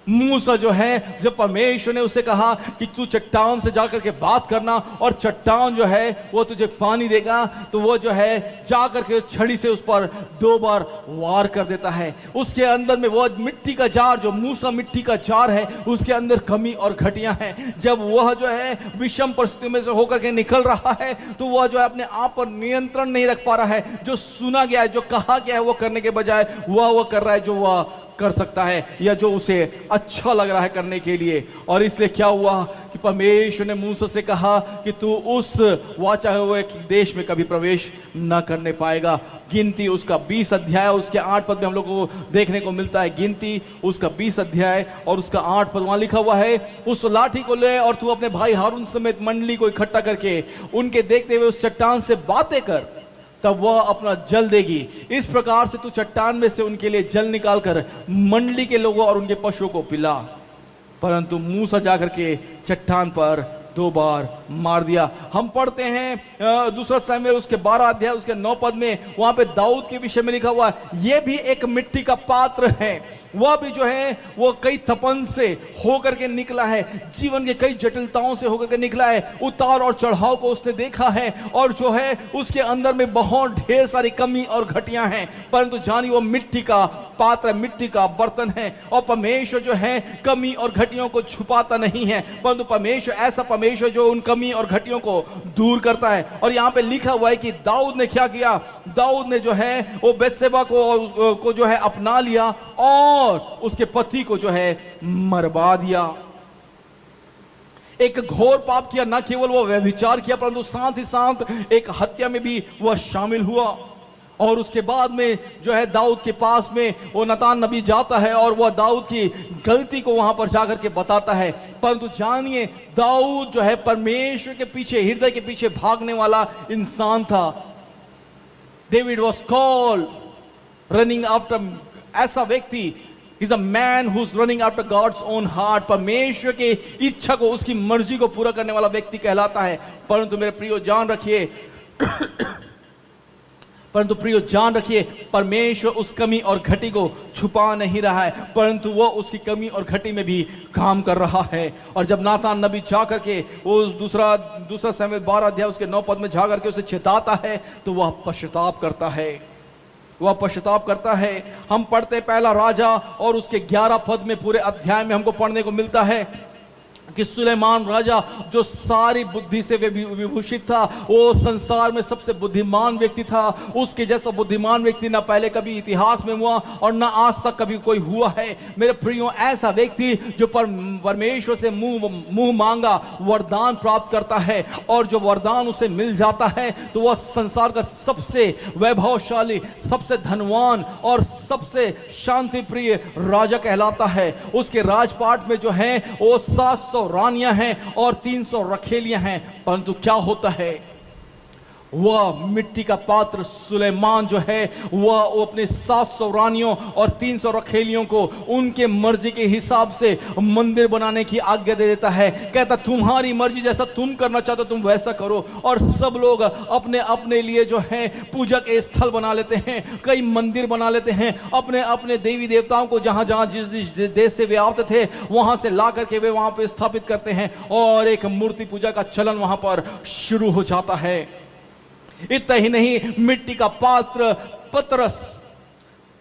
मूसा जो है, जब परमेश्वर ने उसे कहा कि तू चट्टान से जाकर के बात करना और चट्टान जो है वो तुझे पानी देगा, तो वो जो है जाकर के छड़ी से उस पर 2 बार वार कर देता है। उसके अंदर में वो मिट्टी का जार, जो मूसा मिट्टी का जार है, उसके अंदर कमी और घटियां हैं। जब वह जो है विषम परिस्थिति में से होकर के निकल रहा है तो वह जो है अपने आप पर नियंत्रण नहीं रख पा रहा है। जो सुना गया है, जो कहा गया है वो करने के बजाय वह कर रहा है जो वह कर सकता है या जो उसे अच्छा लग रहा है करने के लिए। और इसलिए क्या हुआ कि परमेश्वर ने मूसा से कहा कि तू उस वाचा हुए देश में कभी प्रवेश न करने पाएगा। गिनती उसका 20 अध्याय उसके 8 पद में हम लोग को देखने को मिलता है। गिनती उसका 20 अध्याय और उसका 8 पद, वहां लिखा हुआ है, उस लाठी को ले और तू अपने भाई हारून समेत मंडली को इकट्ठा करके उनके देखते हुए उस चट्टान से बातें कर, तब वह अपना जल देगी। इस प्रकार से तू चट्टान में से उनके लिए जल निकाल कर मंडली के लोगों और उनके पशुओं को पिला। परंतु मूसा जाकर के चट्टान पर 2 बार मार दिया। हम पढ़ते हैं दूसरा शमूएल उसके 12 अध्याय उसके 9 पद में, वहां पे दाऊद के विषय में लिखा हुआ है, ये भी एक मिट्टी का पात्र है। वह भी जो है वो कई तपन से होकर के निकला है, जीवन के कई जटिलताओं से होकर के निकला है, उतार और चढ़ाव को उसने देखा है, और जो है उसके अंदर में बहुत ढेर सारी कमी और घटियां हैं। परंतु जानिए वो मिट्टी का पात्र, मिट्टी का बर्तन है, और परमेश्वर जो है कमी और घटियों को छुपाता नहीं है, परंतु परमेश्वर ऐसा परमेश्वर जो उन कमी और घटियों को दूर करता है। और यहाँ पे लिखा हुआ है कि दाऊद ने क्या किया, दाऊद ने जो है वो बेतशेबा को जो है अपना लिया और उसके पति को जो है मरवा दिया। एक घोर पाप किया, न केवल वो व्यभिचार किया परंतु साथ ही साथ एक हत्या में भी वह शामिल हुआ। और उसके बाद में जो है दाऊद के पास में वो नातान नबी जाता है और वह दाऊद की गलती को वहां पर जाकर के बताता है। परंतु जानिए दाऊद जो है परमेश्वर के पीछे, हृदय के पीछे भागने वाला इंसान था। David was called running after, ऐसा व्यक्ति is a man who is running after God's own heart. परमेश्वर के इच्छा को, उसकी मर्जी को पूरा करने वाला व्यक्ति कहलाता है। परंतु मेरे प्रियो जान रखिए परमेश्वर उस कमी और घटी को छुपा नहीं रहा है, परंतु वो उसकी कमी और घटी में भी काम कर रहा है। और जब नातान नबी जा करके वो दूसरा शमूएल 12 अध्याय उसके 9 पद में जा करके उसे चेताता है, तो वह पश्चाताप करता है। हम पढ़ते पहला राजा और उसके 11 पद में पूरे अध्याय में हमको पढ़ने को मिलता है कि सुलेमान राजा जो सारी बुद्धि से विभूषित था, वो संसार में सबसे बुद्धिमान व्यक्ति था। उसके जैसा बुद्धिमान व्यक्ति ना पहले कभी इतिहास में हुआ और ना आज तक कभी कोई हुआ है। मेरे प्रियो, ऐसा व्यक्ति जो परमेश्वर से मुंह मांगा वरदान प्राप्त करता है, और जो वरदान उसे मिल जाता है तो वह संसार का सबसे वैभवशाली, सबसे धनवान और सबसे शांति प्रिय राजा कहलाता है। उसके राजपाट में जो है वो 700 रानियां हैं और 300 रखेलियां हैं। परंतु क्या होता है, वह मिट्टी का पात्र सुलेमान जो है वह अपने 700 रानियों और 300 रखेलियों को उनके मर्जी के हिसाब से मंदिर बनाने की आज्ञा दे देता है। कहता तुम्हारी मर्जी, जैसा तुम करना चाहते हो तुम वैसा करो। और सब लोग अपने अपने लिए जो है पूजा के स्थल बना लेते हैं, कई मंदिर बना लेते हैं, अपने अपने देवी देवताओं को जहां जहां जिस देश से वे आते थे वहां से ला करके वे वहां पर स्थापित करते हैं, और एक मूर्ति पूजा का चलन वहां पर शुरू हो जाता है। इतना ही नहीं, मिट्टी का पात्र पतरस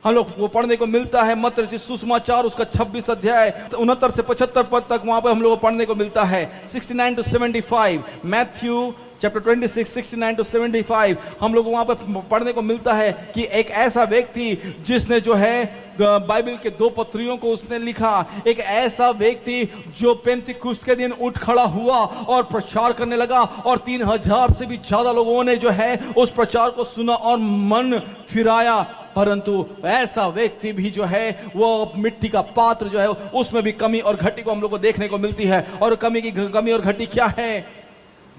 हम लोग वो पढ़ने को मिलता है मत्ती रचित सुसमाचार उसका 26 अध्याय 69 से 75 पद तक वहां पे हम लोग को पढ़ने को मिलता है। 69 to 75 मैथ्यू चैप्टर 26 69 to 75 हम लोग वहां पर पढ़ने को मिलता है कि एक ऐसा व्यक्ति जिसने जो है बाइबल के 2 पत्रियों को उसने लिखा, एक ऐसा व्यक्ति जो पेंतिकुस्त के दिन उठ खड़ा हुआ और प्रचार करने लगा, और 3000 से भी ज्यादा लोगों ने जो है उस प्रचार को सुना और मन फिराया। परंतु ऐसा व्यक्ति भी जो है वो मिट्टी का पात्र जो है उसमें भी कमी और घटी को हम लोग को देखने को मिलती है। और कमी और घटी क्या है,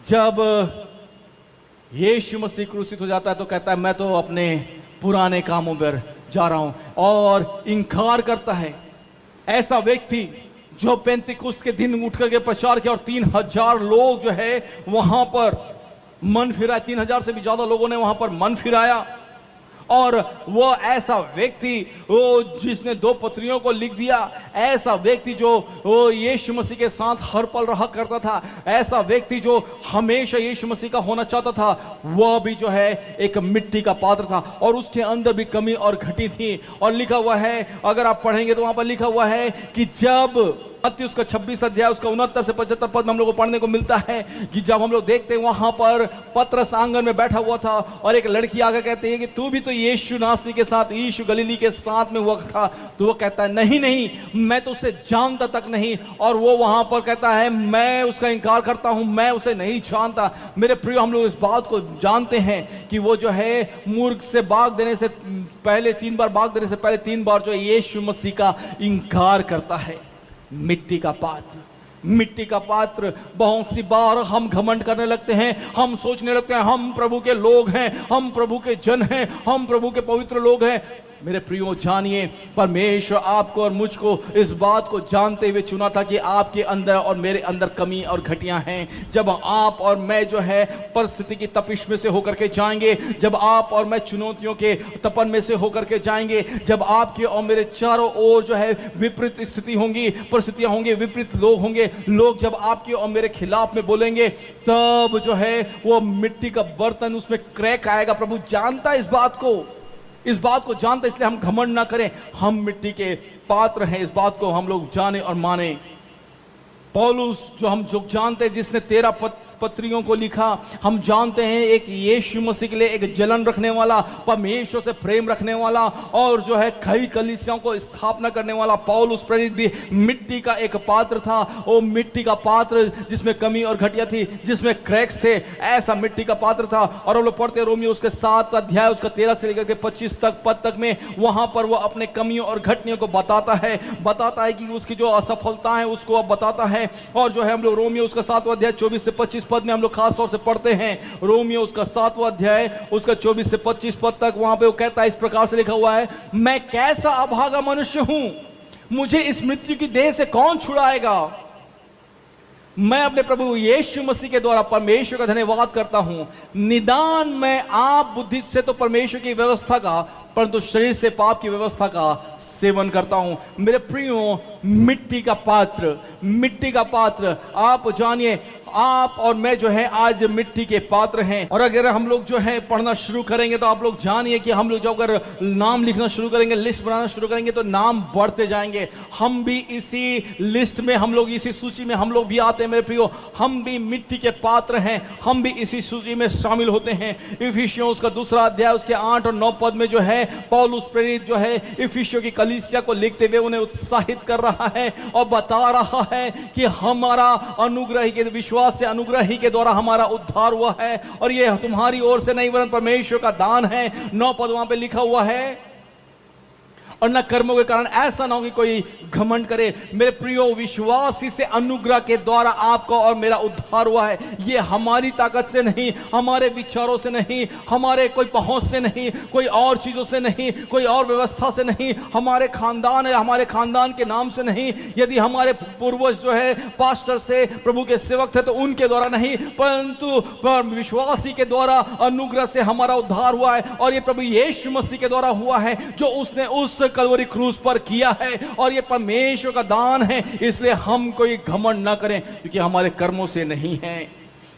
जब यीशु मसीह क्रूसित हो जाता है तो कहता है मैं तो अपने पुराने कामों पर जा रहा हूं, और इनकार करता है। ऐसा व्यक्ति जो पेंतिकुस्त के दिन उठ करके प्रचार किया और 3000 लोग जो है वहां पर मन फिराया, 3000 से भी ज्यादा लोगों ने वहां पर मन फिराया। और वो ऐसा व्यक्ति वो जिसने 2 पत्रियों को लिख दिया, ऐसा व्यक्ति जो वो यीशु मसीह के साथ हर पल रहा करता था, ऐसा व्यक्ति जो हमेशा यीशु मसीह का होना चाहता था, वह भी जो है एक मिट्टी का पात्र था, और उसके अंदर भी कमी और घटी थी। और लिखा हुआ है, अगर आप पढ़ेंगे तो वहां पर लिखा हुआ है कि जब मत्ती उसका 26 अध्याय उसका 69 से 75 पद हम लोग को पढ़ने को मिलता है कि जब हम लोग देखते हैं वहां पर पतरस आंगन में बैठा हुआ था और एक लड़की आकर कहती है कि तू भी तो यीशु नासरी के साथ, यीशु गलीली के साथ में हुआ था। तो वो कहता है नहीं नहीं, मैं तो उसे जानता तक नहीं। और वो वहां पर कहता है मैं उसका इनकार करता हूं, मैं उसे नहीं जानता। मेरे प्रिय, हम लोग इस बात को जानते हैं कि वो जो है मूर्ख से बाग देने से पहले 3 बार, बाग देने से पहले 3 बार जो है यीशु मसीह का इनकार करता है। मिट्टी का पात्र, मिट्टी का पात्र। बहुत सी बार हम घमंड करने लगते हैं, हम सोचने लगते हैं हम प्रभु के लोग हैं, हम प्रभु के जन हैं, हम प्रभु के पवित्र लोग हैं। मेरे प्रियो जानिए, परमेश्वर आपको और मुझको इस बात को जानते हुए चुना था कि आपके अंदर और मेरे अंदर कमी और घटियां हैं। जब आप और मैं जो है परिस्थिति की तपिश में से होकर के जाएंगे, जब आप और मैं चुनौतियों के तपन में से होकर के जाएंगे, जब आपके और मेरे चारों ओर जो है विपरीत स्थिति होंगी, परिस्थितियां होंगी, विपरीत लोग होंगे, लोग जब आपके और मेरे खिलाफ में बोलेंगे, तब जो है वो मिट्टी का बर्तन उसमें क्रैक आएगा। प्रभु जानता है इस बात को जानता, इसलिए हम घमंड ना करें। हम मिट्टी के पात्र हैं, इस बात को हम लोग जाने और माने। पौलुस जो जानते हैं, जिसने 13 पत्रियों को लिखा, हम जानते हैं एक यीशु मसीह के लिए एक जलन रखने वाला, परमेश्वर से प्रेम रखने वाला और जो है कई कलीसियाओं को स्थापना करने वाला पौलुस प्रेरित भी मिट्टी का एक पात्र था। वो मिट्टी का पात्र जिसमें कमी और घटिया थी, जिसमें क्रैक्स थे, ऐसा मिट्टी का पात्र था। और हम लोग पढ़ते रोमियो उसके 7 अध्याय उसका 13 से लेकर के 25 पद तक में, वहां पर वो अपने कमियों और घटनियों को बताता है कि उसकी जो असफलता है उसको अब बताता है। और जो है हम लोग रोमियो उसका 7वां अध्याय 24 से 25 पद में हम लोग खास तौर से पढ़ते हैं। रोमियो उसका 7वां अध्याय उसका 24 से 25 पद तक, वहां पे वो कहता है, इस प्रकार से लिखा हुआ है, मैं कैसा अभागा मनुष्य हूं, मुझे इस मृत्यु की देह से कौन छुड़ाएगा। मैं अपने प्रभु यीशु मसीह के द्वारा परमेश्वर का धन्यवाद करता हूं। निदान में आप बुद्धि से तो परमेश्वर की व्यवस्था का, परंतु शरीर से पाप की व्यवस्था का सेवन करता हूं। मेरे प्रियो, मिट्टी का पात्र आप जानिए, आप और मैं जो है आज मिट्टी के पात्र हैं। और अगर हम लोग जो है पढ़ना शुरू करेंगे तो आप लोग जानिए कि हम लोग जो अगर नाम लिखना शुरू करेंगे, लिस्ट बनाना शुरू करेंगे, तो नाम बढ़ते जाएंगे। हम भी इसी लिस्ट में, हम लोग इसी सूची में हम लोग भी आते हैं। मेरे प्रियो, हम भी मिट्टी के पात्र हैं, हम भी इसी सूची में शामिल होते हैं। इफिसियों उसका 2 अध्याय उसके 8 और 9 पद में जो है पौलुस प्रेरित जो है इफिसियों की कलीसिया को लिखते हुए उन्हें उत्साहित कर रहा है और बता रहा है कि हमारा अनुग्रह के विश्वास से अनुग्रह ही के द्वारा हमारा उद्धार हुआ है, और यह तुम्हारी ओर से नहीं वरन परमेश्वर का दान है। 9 पद वहां पे लिखा हुआ है, और न कर्मों के कारण, ऐसा ना हो कि कोई घमंड करे। मेरे प्रियो, विश्वास ही से अनुग्रह के द्वारा आपका और मेरा उद्धार हुआ है। ये हमारी ताकत से नहीं, हमारे विचारों से नहीं, हमारे कोई पहुंच से नहीं, कोई और चीजों से नहीं, कोई और व्यवस्था से नहीं, हमारे खानदान है, हमारे खानदान के नाम से नहीं, यदि हमारे पूर्वज जो है पास्टर से, प्रभु के सेवक थे, तो उनके द्वारा नहीं, परंतु विश्वासी के द्वारा अनुग्रह से हमारा उद्धार हुआ है। और ये प्रभु यीशु मसीह के द्वारा हुआ है, जो उसने उस कलवरी क्रूस पर किया है, और ये परमेश्वर का दान है। इसलिए हम कोई घमंड ना करें, क्योंकि हमारे कर्मों से नहीं है।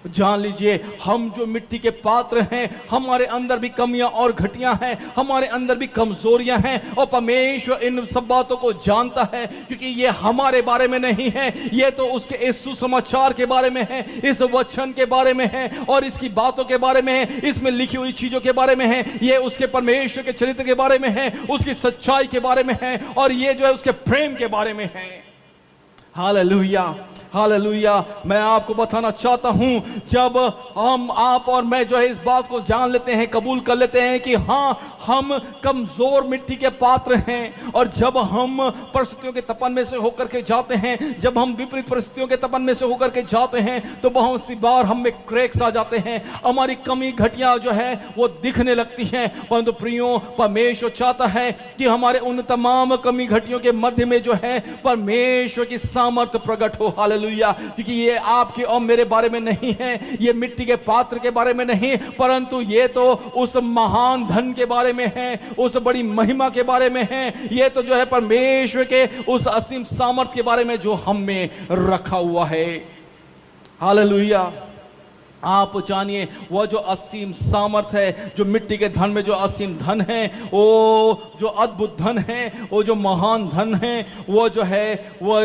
जान लीजिए, हम जो मिट्टी के पात्र हैं, हमारे अंदर भी कमियां और घटियां हैं, हमारे अंदर भी कमजोरियां हैं, और परमेश्वर इन सब बातों को जानता है, क्योंकि ये हमारे बारे में नहीं है, ये तो उसके इस सुसमाचार के बारे में है, इस वचन के बारे में है, और इसकी बातों के बारे में है, इसमें लिखी हुई चीजों के बारे में है, ये उसके परमेश्वर के चरित्र के बारे में है, उसकी सच्चाई के बारे में है, और ये जो है उसके प्रेम के बारे में है। Hallelujah, hallelujah. मैं आपको बताना चाहता हूं, जब हम, आप और मैं जो है इस बात को जान लेते हैं, कबूल कर लेते हैं कि हाँ, हम कमजोर मिट्टी के पात्र हैं, और जब हम परिस्थितियों के तपन में से होकर के जाते हैं, जब हम विपरीत परिस्थितियों के तपन में से होकर के जाते हैं, तो बहुत सी बार हम में क्रैक्स आ जाते हैं, हमारी कमी घटिया जो है वो दिखने लगती हैं। परंतु प्रियो, परमेश्वर चाहता है कि हमारे उन तमाम कमी घटियों के मध्य में जो है परमेश्वर की सामर्थ्य प्रकट हो। हालेलुया। क्योंकि ये आपके और मेरे बारे में नहीं है, ये मिट्टी के पात्र के बारे में नहीं, परंतु ये तो उस महान धन के बारे में है, उस बड़ी महिमा के बारे में है। ये तो जो है परमेश्वर के उस असीम सामर्थ्य के बारे में जो हम में रखा हुआ है। हालेलुया। आप जानिए, वह जो असीम सामर्थ है, जो मिट्टी के धन में जो असीम धन है, वो जो अद्भुत धन है, वो जो महान धन है, वो जो है वो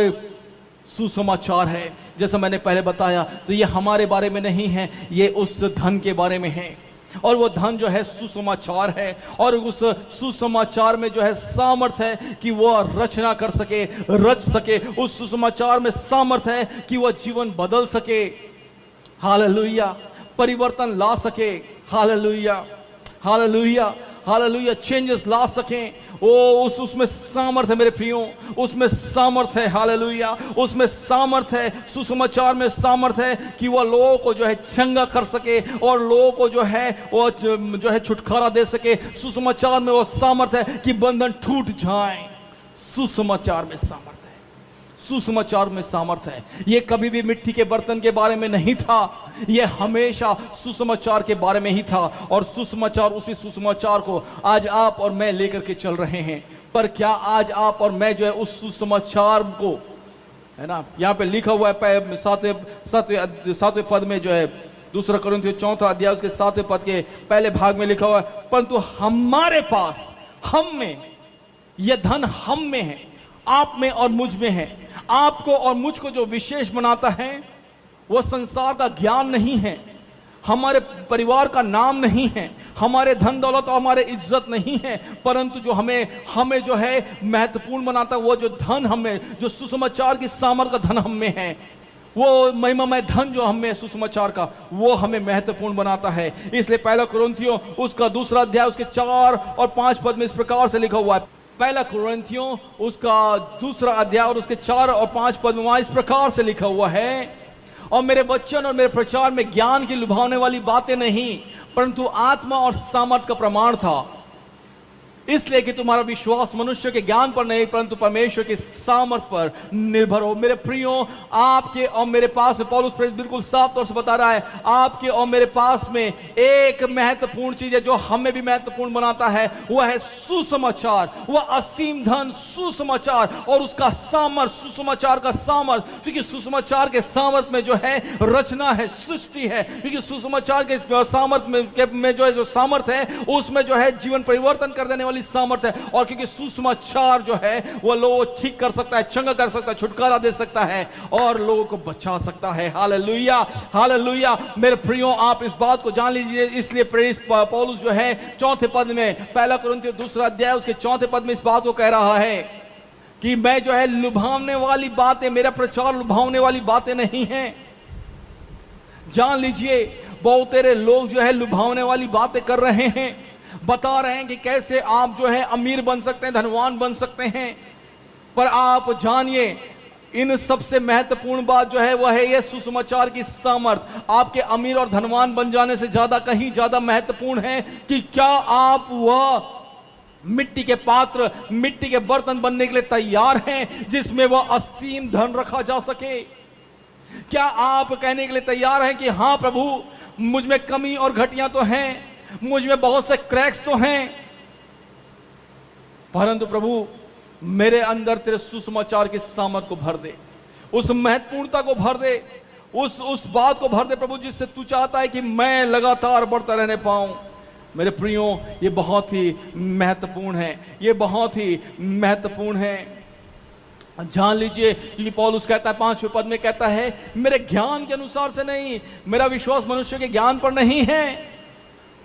सुसमाचार है। जैसा मैंने पहले बताया, तो ये हमारे बारे में नहीं है, ये उस धन के बारे में है, और वो धन जो है सुसमाचार है, और उस सुसमाचार में जो है सामर्थ है कि वो रचना कर सके, रच सके। उस सुसमाचार में सामर्थ है कि वह जीवन बदल सके। हालेलुया। परिवर्तन ला सके। हालेलुया, हालेलुया, हालेलुया चेंजेस ला सकें। ओ उसमें सामर्थ है मेरे प्रियो, उसमें सामर्थ है, हालेलुया उसमें सामर्थ है, सुसमाचार में सामर्थ है कि वह लोगों को जो है चंगा कर सके और लोगों को जो है वो जो है छुटकारा दे सके। सुसमाचार में वो सामर्थ है कि बंधन टूट जाए। सुसमाचार में सामर्थ है, सुसमाचार में सामर्थ है। ये कभी भी मिट्टी के बर्तन के बारे में नहीं था, ये हमेशा सुसमाचार के बारे में ही था। और सुसमाचार, उसी सुसमाचार को आज आप और मैं लेकर के चल रहे हैं। पर क्या आज आप और मैं जो है उस सुसमाचार को, है ना, यहाँ पे लिखा हुआ है सातवें पद में जो है, दूसरा कुरिन्थियों 4 अध्याय उसके 7वें पद के पहले भाग में लिखा हुआ है, परंतु हमारे पास, हम में, यह धन हम में है, आप में और मुझ में है। आपको और मुझको जो विशेष बनाता है वो संसार का ज्ञान नहीं है, हमारे परिवार का नाम नहीं है, हमारे धन दौलत और हमारे इज्जत नहीं है, परंतु जो हमें जो है महत्वपूर्ण बनाता है वो जो धन हमें, जो सुसमाचार की सामर्थ का धन हम में है, वो महिमामय धन जो हमें सुसमाचार का, वो हमें महत्वपूर्ण बनाता है। इसलिए पहला कुरिन्थियों उसका 2 अध्याय उसके 4 और 5 पद में इस प्रकार से लिखा हुआ है। पहला कुरिन्थियों उसका 2 अध्याय और उसके 4 और 5 पद में वहां इस प्रकार से लिखा हुआ है, और मेरे वचन और मेरे प्रचार में ज्ञान की लुभावने वाली बातें नहीं, परंतु आत्मा और सामर्थ का प्रमाण था, इसलिए कि तुम्हारा विश्वास मनुष्य के ज्ञान पर नहीं परंतु परमेश्वर के सामर्थ पर निर्भर हो। मेरे प्रियो, आपके और मेरे पास में, पौलुस प्रेरित बिल्कुल साफ तौर से बता रहा है, आपके और मेरे पास में एक महत्वपूर्ण चीज है जो हमें भी महत्वपूर्ण बनाता है, वह है सुसमाचार, वह असीम धन सुसमाचार और उसका सामर्थ, सुसमाचार का सामर्थ। क्योंकि सुसमाचार के सामर्थ में जो है रचना है, सृष्टि है, क्योंकि सुसमाचार के सामर्थ में जो है जो सामर्थ है उसमें जो है जीवन परिवर्तन कर देने वाली सामर्थ है। और क्योंकि सुसमाचार जो है वो लोगों को ठीक कर सकता है, चंगा कर सकता है, छुटकारा दे सकता है और लोगों को बचा सकता है। Hallelujah, hallelujah. मेरे प्रियो, आप इस बात को जान लीजिए। इसलिए प्रेरित पौलुस जो है 4 पद में, पहला कुरिन्थियों 2 अध्याय उसके 4 पद में इस बात को कह रहा है कि मैं जो है लुभावने वाली बातें, मेरा प्रचार लुभावने वाली बातें नहीं है। जान लीजिए, बहुत तेरे लोग जो है लुभावने वाली बातें कर रहे हैं, बता रहे हैं कि कैसे आप जो है अमीर बन सकते हैं, धनवान बन सकते हैं। पर आप जानिए, इन सबसे महत्वपूर्ण बात जो है वह है यह सुसमाचार की सामर्थ। आपके अमीर और धनवान बन जाने से ज्यादा, कहीं ज्यादा महत्वपूर्ण है कि क्या आप वह मिट्टी के पात्र, मिट्टी के बर्तन बनने के लिए तैयार हैं जिसमें वह असीम धन रखा जा सके। क्या आप कहने के लिए तैयार हैं कि हाँ प्रभु, मुझ में कमी और घटियां तो हैं, मुझ में बहुत से क्रैक्स तो हैं, परंतु प्रभु मेरे अंदर तेरे सुसमाचार की सामर्थ को भर दे, उस महत्वपूर्णता को भर दे, उस बात को भर दे प्रभु जिससे तू चाहता है कि मैं लगातार बढ़ता रहने पाऊं। मेरे प्रियो, ये बहुत ही महत्वपूर्ण है, ये बहुत ही महत्वपूर्ण है। जान लीजिए, क्योंकि पौलुस कहता है 5वें पद में कहता है, मेरे ज्ञान के अनुसार से नहीं, मेरा विश्वास मनुष्य के ज्ञान पर नहीं है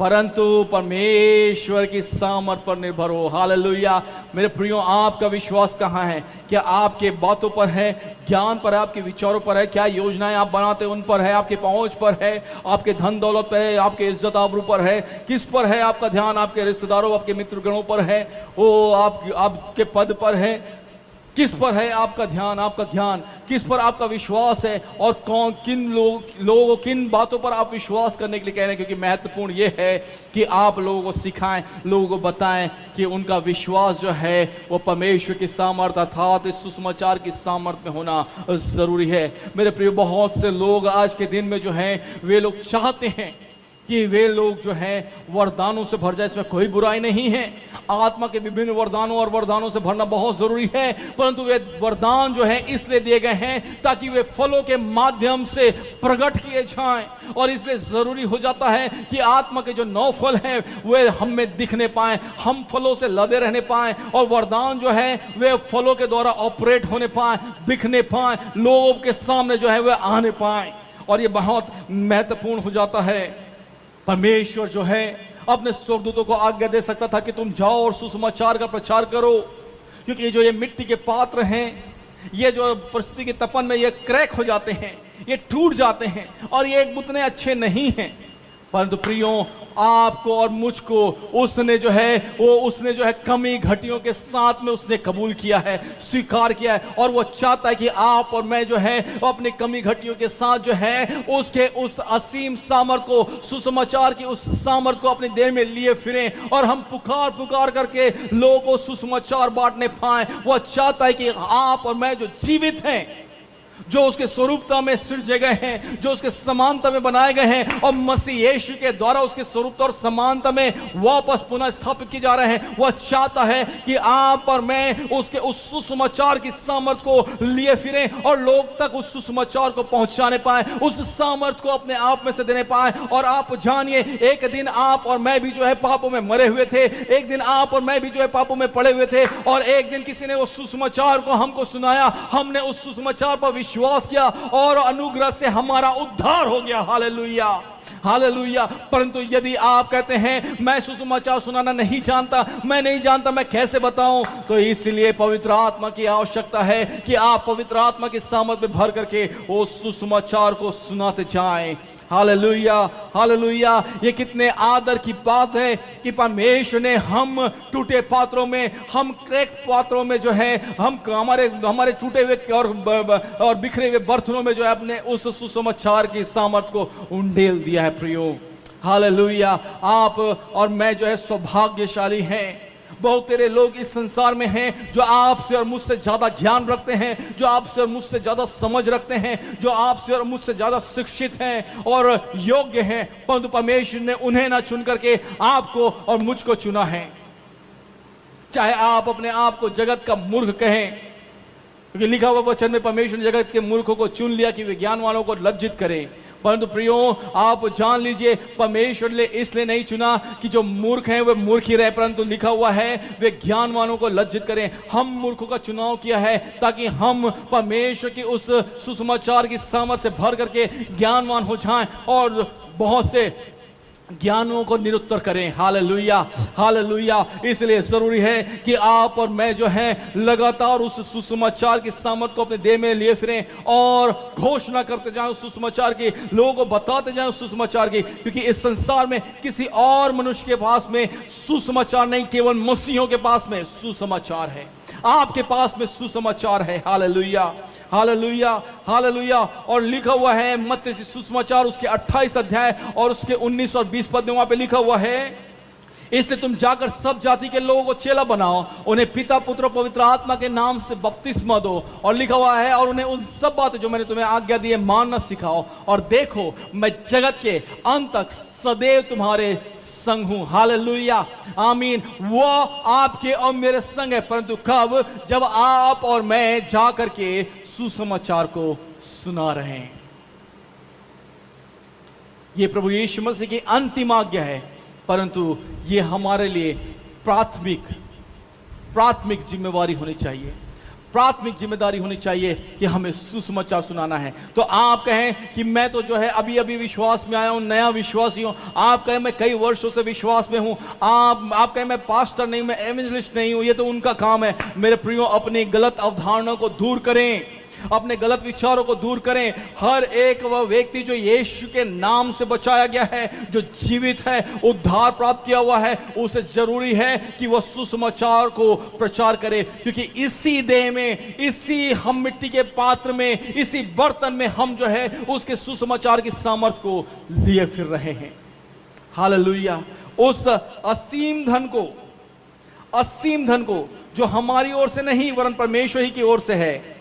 परंतु परमेश्वर की सामर्थ पर निर्भर हो। हालेलुया। मेरे प्रियो, आपका विश्वास कहाँ है? क्या आपके बातों पर है, ज्ञान पर है, आपके विचारों पर है? क्या योजनाएं आप बनाते हैं उन पर है, आपके पहुंच पर है, आपके धन दौलत पर है, आपके इज्जत आबरू पर है? किस पर है आपका ध्यान? आपके रिश्तेदारों, आपके मित्रगणों पर है? वो आपके पद पर है? किस पर है आपका ध्यान? आपका ध्यान किस पर आपका विश्वास है? और किन बातों पर आप विश्वास करने के लिए कह रहे हैं? क्योंकि महत्वपूर्ण ये है कि आप लोगों को सिखाएं, लोगों को बताएं कि उनका विश्वास जो है वो परमेश्वर की सामर्थ अर्थात इस सुसमाचार की सामर्थ में होना जरूरी है। मेरे प्रिय, बहुत से लोग आज के दिन में जो हैं वे लोग चाहते हैं कि वे लोग जो हैं वरदानों से भर जाए। इसमें कोई बुराई नहीं है, आत्मा के विभिन्न वरदानों और वरदानों से भरना बहुत जरूरी है, परंतु वे वरदान जो है इसलिए दिए गए हैं ताकि वे फलों के माध्यम से प्रकट किए जाएं। और इसलिए जरूरी हो जाता है कि आत्मा के जो 9 फल हैं वे हम में दिखने पाएं, हम फलों से लदे रहने पाएं, और वरदान जो है वे फलों के द्वारा ऑपरेट होने पाएं, दिखने पाएं, लोगों के सामने जो है वे आने पाएं। और ये बहुत महत्वपूर्ण हो जाता है। परमेश्वर जो है अपने स्वर्गदूतों को आज्ञा दे सकता था कि तुम जाओ और सुसमाचार का प्रचार करो, क्योंकि जो ये मिट्टी के पात्र हैं, ये जो परिस्थिति के तपन में ये क्रैक हो जाते हैं, ये टूट जाते हैं और ये उतने अच्छे नहीं हैं। परंतु प्रियो, आपको और मुझको उसने जो है कमी घटियों के साथ में उसने कबूल किया है, स्वीकार किया है। और वो चाहता है कि आप और मैं जो है अपने कमी घटियों के साथ जो है उसके उस असीम सामर्थ को, सुसमाचार की उस सामर्थ को अपने देह में लिए फिरें और हम पुकार पुकार करके लोगों को सुसमाचार बांटने पाए। वो चाहता है कि आप और मैं जो जीवित हैं, जो उसके स्वरूपता में सृजे गए हैं, जो उसके समानता में बनाए गए हैं और मसीह यीशु के द्वारा उसके स्वरूपता और समानता में वापस पुनः स्थापित किए जा रहे हैं, वह चाहता है कि आप और मैं उसके उस सुसमाचार की सामर्थ को लिए फिरें और लोग तक उस सुसमाचार को पहुंचाने पाए, उस सामर्थ को अपने आप में से देने पाए। और आप जानिए, एक दिन आप और मैं भी जो है पापों में मरे हुए थे, एक दिन आप और मैं भी जो है पापों में पड़े हुए थे, और एक दिन किसी ने उस सुसमाचार को हमको सुनाया, हमने उस सुसमाचार पर विश्वास किया और अनुग्रह से हमारा उद्धार हो गया। Hallelujah, hallelujah. परंतु यदि आप कहते हैं मैं सुसमाचार सुनाना नहीं जानता, मैं नहीं जानता, मैं कैसे बताऊं, तो इसलिए पवित्र आत्मा की आवश्यकता है कि आप पवित्र आत्मा की सामर्थ में भर करके उस सुसमाचार को सुनाते जाएं। Hallelujah, hallelujah. ये कितने आदर की बात है कि परमेश्वर ने हम टूटे पात्रों में, हम क्रैक पात्रों में जो है, हम हमारे टूटे हुए और बिखरे हुए बर्तनों में जो है अपने उस सुसमाचार की सामर्थ को उंडेल दिया है। प्रियो, हालेलुया। आप और मैं जो है सौभाग्यशाली हैं। बहुत तेरे लोग इस संसार में हैं जो आपसे और मुझसे ज्यादा ज्ञान रखते हैं, जो आपसे और मुझसे ज्यादा समझ रखते हैं, जो आपसे और मुझसे ज्यादा शिक्षित हैं और योग्य हैं, परंतु परमेश्वर ने उन्हें ना चुन करके आपको और मुझको चुना है। चाहे आप अपने आप को जगत का मूर्ख कहें, क्योंकि लिखा हुआ वचन में परमेश्वर ने जगत के मूर्खों को चुन लिया कि वे ज्ञान वालों को लज्जित करें। परंतु प्रियो, आप जान लीजिए, परमेश्वर ने इसलिए नहीं चुना कि जो मूर्ख हैं वे मूर्ख ही रहे, परंतु लिखा हुआ है वे ज्ञानवानों को लज्जित करें। हम मूर्खों का चुनाव किया है ताकि हम परमेश्वर की उस सुसमाचार की सामर्थ से भर करके ज्ञानवान हो जाएं और बहुत से ज्ञानों को निरुत्तर करें। Hallelujah, hallelujah. इसलिए जरूरी है कि आप और मैं जो है लगातार उस सुसमाचार की सामर्थ को अपने देह में लिए फिरें और घोषणा करते जाएं उस सुसमाचार की, लोगों को बताते जाएं उस सुसमाचार की, क्योंकि इस संसार में किसी और मनुष्य के पास में सुसमाचार नहीं, केवल मसीहों के पास में सुसमाचार है। आपके पास में सुसमाचार है। Hallelujah, hallelujah, hallelujah. और लिखा हुआ है मत्ती सुसमाचार उसके 28 अध्याय और उसके 19 और 20 पद में, वहां पे लिखा हुआ है, इसलिए तुम जाकर सब जाति के लोगों को चेला बनाओ, उन्हें पिता पुत्र पवित्र आत्मा के नाम से बपतिस्मा दो, और लिखा हुआ है, और उन्हें उन सब बातें जो मैंने तुम्हें आज्ञा दी है मानना सिखाओ, और देखो मैं जगत के अंत तक सदैव तुम्हारे संग हूं। हालेलुया, आमीन। वो आपके और मेरे संग है, परंतु कब? जब आप और मैं जाकर के सुसमाचार को सुना रहे हैं। ये प्रभु यीशु मसीह की अंतिम आज्ञा है, परंतु ये हमारे लिए प्राथमिक जिम्मेवारी होनी चाहिए, प्राथमिक जिम्मेदारी होनी चाहिए कि हमें सुसमाचार सुनाना है। तो आप कहें कि मैं तो जो है अभी अभी विश्वास में आया हूं, नया विश्वासी हूं, आप कहें मैं कई वर्षों से विश्वास में हूं, आप कहें मैं पास्टर नहीं, मैं एवेंजलिस्ट नहीं हूं, ये तो उनका काम है। मेरे प्रियो, अपनी गलत अवधारणा को दूर करें, अपने गलत विचारों को दूर करें। हर एक वह व्यक्ति जो यीशु के नाम से बचाया गया है, जो जीवित है, उद्धार प्राप्त किया हुआ है, उसे जरूरी है कि वह सुसमाचार को प्रचार करे, क्योंकि इसी देह में, इसी हम मिट्टी के पात्र में, इसी बर्तन में हम जो है उसके सुसमाचार की सामर्थ को लिए फिर रहे हैं। हालेलुया। उस असीम धन को जो हमारी ओर से नहीं वरन परमेश्वर ही की ओर से है,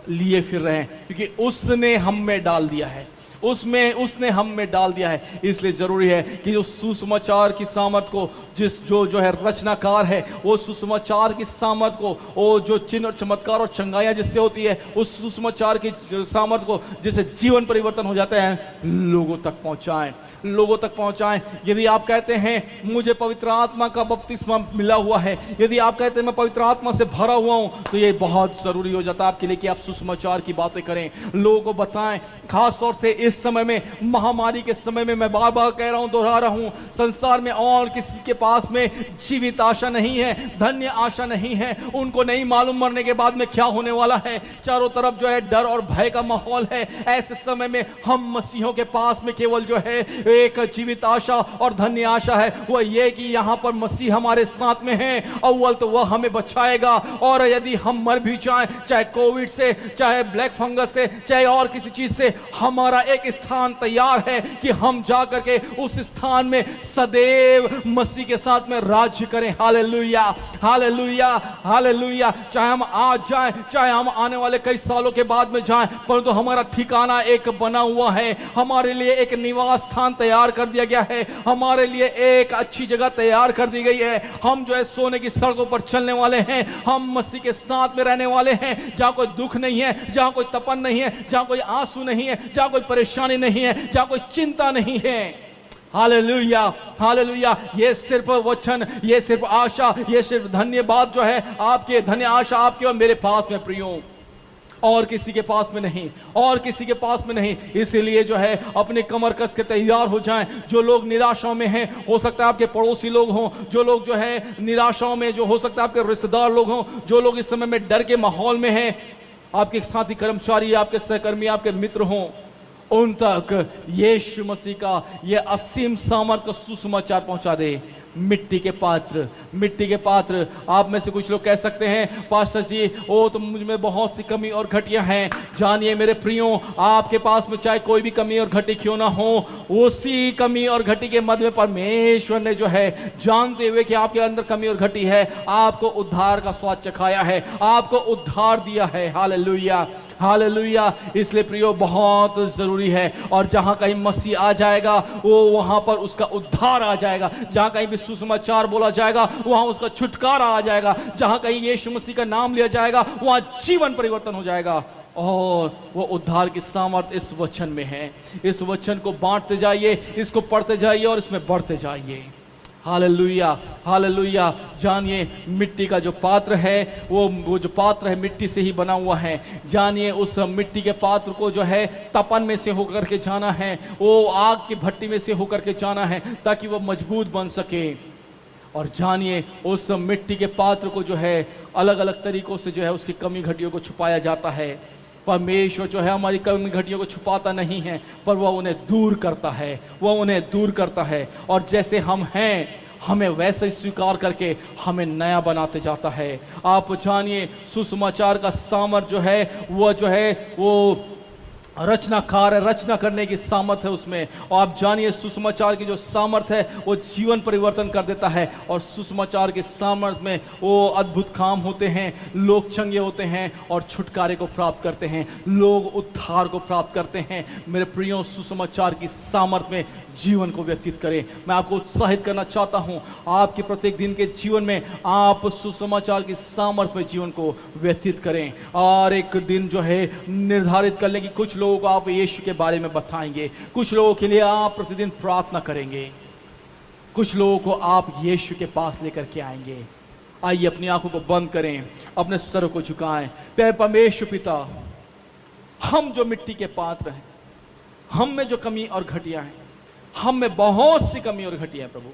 लिए फिर रहे हैं, क्योंकि उसने हम में डाल दिया है, उसने हम में डाल दिया है। इसलिए जरूरी है कि उस सुसमाचार की सामर्थ को, जो है रचनाकार है, वो सुसमाचार की सामर्थ को, वो जो चिन्ह और चमत्कार और चंगाइयां जिससे होती है, उस सुसमाचार की सामर्थ को जिससे जीवन परिवर्तन हो जाते हैं, लोगों तक पहुंचाएं। यदि आप कहते हैं मुझे पवित्र आत्मा का बपतिस्मा मिला हुआ है, यदि आप कहते हैं मैं पवित्र आत्मा से भरा हुआ हूं, तो ये बहुत जरूरी हो जाता है आपके लिए कि आप सुसमाचार की बातें करें, लोगों को बताएं। खास तौर से इस समय में, महामारी के समय में, मैं बार बार कह रहा हूं, दोहरा रहा हूं, संसार में और किसी के पास में जीवित आशा नहीं है, धन्य आशा नहीं है। उनको नहीं मालूम मरने के बाद में क्या होने वाला है। चारों तरफ जो है डर और भय का माहौल है। ऐसे समय में हम मसीहों के पास में केवल जो है एक जीवित आशा और धन्य आशा है, वह ये कि यहाँ पर मसीह हमारे साथ में है। अव्वल तो वह हमें बचाएगा, और यदि हम मर भी जाएं, चाहे कोविड से, चाहे ब्लैक फंगस से, चाहे और किसी चीज से, हमारा एक स्थान तैयार है कि हम जा करके उस स्थान में सदैव मसीह के साथ में राज्य करें। Hallelujah, hallelujah, hallelujah. चाहे हम आज जाएं, चाहे हम आने वाले कई सालों के बाद में जाएं, परंतु हमारा ठिकाना एक बना हुआ है। हमारे लिए एक निवास स्थान तैयार कर दिया गया है। हमारे लिए एक अच्छी जगह तैयार कर दी गई है। हम जो है सोने की सड़कों पर चलने वाले हैं। हम मसीह के साथ में रहने वाले हैं, जहां कोई दुख नहीं है, जहां कोई तपन नहीं है, जहां कोई आंसू नहीं है, जहां कोई परेशानी नहीं है, जहां कोई चिंता नहीं है। Hallelujah, hallelujah. ये सिर्फ वचन, ये सिर्फ आशा, ये सिर्फ धन्यवाद जो है आपके, धन्य आशा आपके और मेरे पास में प्रियो, और किसी के पास में नहीं, और किसी के पास में नहीं। इसीलिए जो है अपने कमर कस के तैयार हो जाएं। जो लोग निराशाओं में हैं, हो सकता है आपके पड़ोसी लोग हों, जो लोग जो है निराशाओं में, जो हो सकता है आपके रिश्तेदार लोग हों, जो लोग इस समय में डर के माहौल में हैं, आपके साथी कर्मचारी, आपके सहकर्मी, आपके मित्र हों, उन तक यीशु मसीह का यह असीम सामर्थ का सुसमाचार पहुंचा दे। मिट्टी के पात्र, मिट्टी के पात्र। आप में से कुछ लोग कह सकते हैं, पास्टर जी ओ तो मुझ में बहुत सी कमी और घटियां हैं। जानिए मेरे प्रियो, आपके पास में चाहे कोई भी कमी और घटी क्यों ना हो, उसी कमी और घटी के मध्य में परमेश्वर ने जो है, जानते हुए कि आपके अंदर कमी और घटी है, आपको उद्धार का स्वाद चखाया है, आपको उद्धार दिया है। Hallelujah, hallelujah. इसलिए प्रियो बहुत जरूरी है, और जहां कहीं मसीह आ जाएगा, वो वहां पर उसका उद्धार आ जाएगा। जहां कहीं भी सुसमाचार बोला जाएगा, वहां उसका छुटकारा आ जाएगा। जहां कहीं यीशु मसीह का नाम लिया जाएगा, वहां जीवन परिवर्तन हो जाएगा। और वो उद्धार की सामर्थ इस वचन में है। इस वचन को बांटते जाइए, इसको पढ़ते जाइए और इसमें बढ़ते जाइए। Hallelujah, hallelujah. जानिए मिट्टी का जो पात्र है, वो जो पात्र है मिट्टी से ही बना हुआ है। जानिए उस मिट्टी के पात्र को जो है तपन में से होकर के जाना है, वो आग की भट्टी में से होकर के जाना है, ताकि वो मजबूत बन सके। और जानिए उस मिट्टी के पात्र को जो है अलग अलग तरीकों से जो है उसकी कमी घटियों को छुपाया जाता है। परमेश्वर जो है हमारी कमी घटियों को छुपाता नहीं है, पर वह उन्हें दूर करता है, वह उन्हें दूर करता है। और जैसे हम हैं, हमें वैसे ही स्वीकार करके हमें नया बनाते जाता है। आप जानिए सुसमाचार का सामर्थ जो है, वह जो है वो रचनाकार है, रचना करने की सामर्थ है उसमें। और आप जानिए सुसमाचार की जो सामर्थ है, वो जीवन परिवर्तन कर देता है। और सुसमाचार के सामर्थ में वो अद्भुत काम होते हैं, लोग चंगे होते हैं और छुटकारे को प्राप्त करते हैं, लोग उद्धार को प्राप्त करते हैं। मेरे प्रियो, सुसमाचार की सामर्थ में जीवन को व्यतीत करें। मैं आपको उत्साहित करना चाहता हूं, आपके प्रत्येक दिन के जीवन में आप सुसमाचार की सामर्थ में जीवन को व्यतीत करें। और एक दिन जो है निर्धारित कर लें कि कुछ लोगों को आप यीशु के बारे में बताएंगे, कुछ लोगों के लिए आप प्रतिदिन प्रार्थना करेंगे, कुछ लोगों को आप यीशु के पास लेकर के आएंगे। आइए अपनी आंखों को बंद करें, अपने सर को झुकाएं। प्यारे परमेश्वर पिता, हम जो मिट्टी के पात्र हैं, हम में जो कमी और घटियां हैं, हम में बहुत सी कमी और घटियां प्रभु,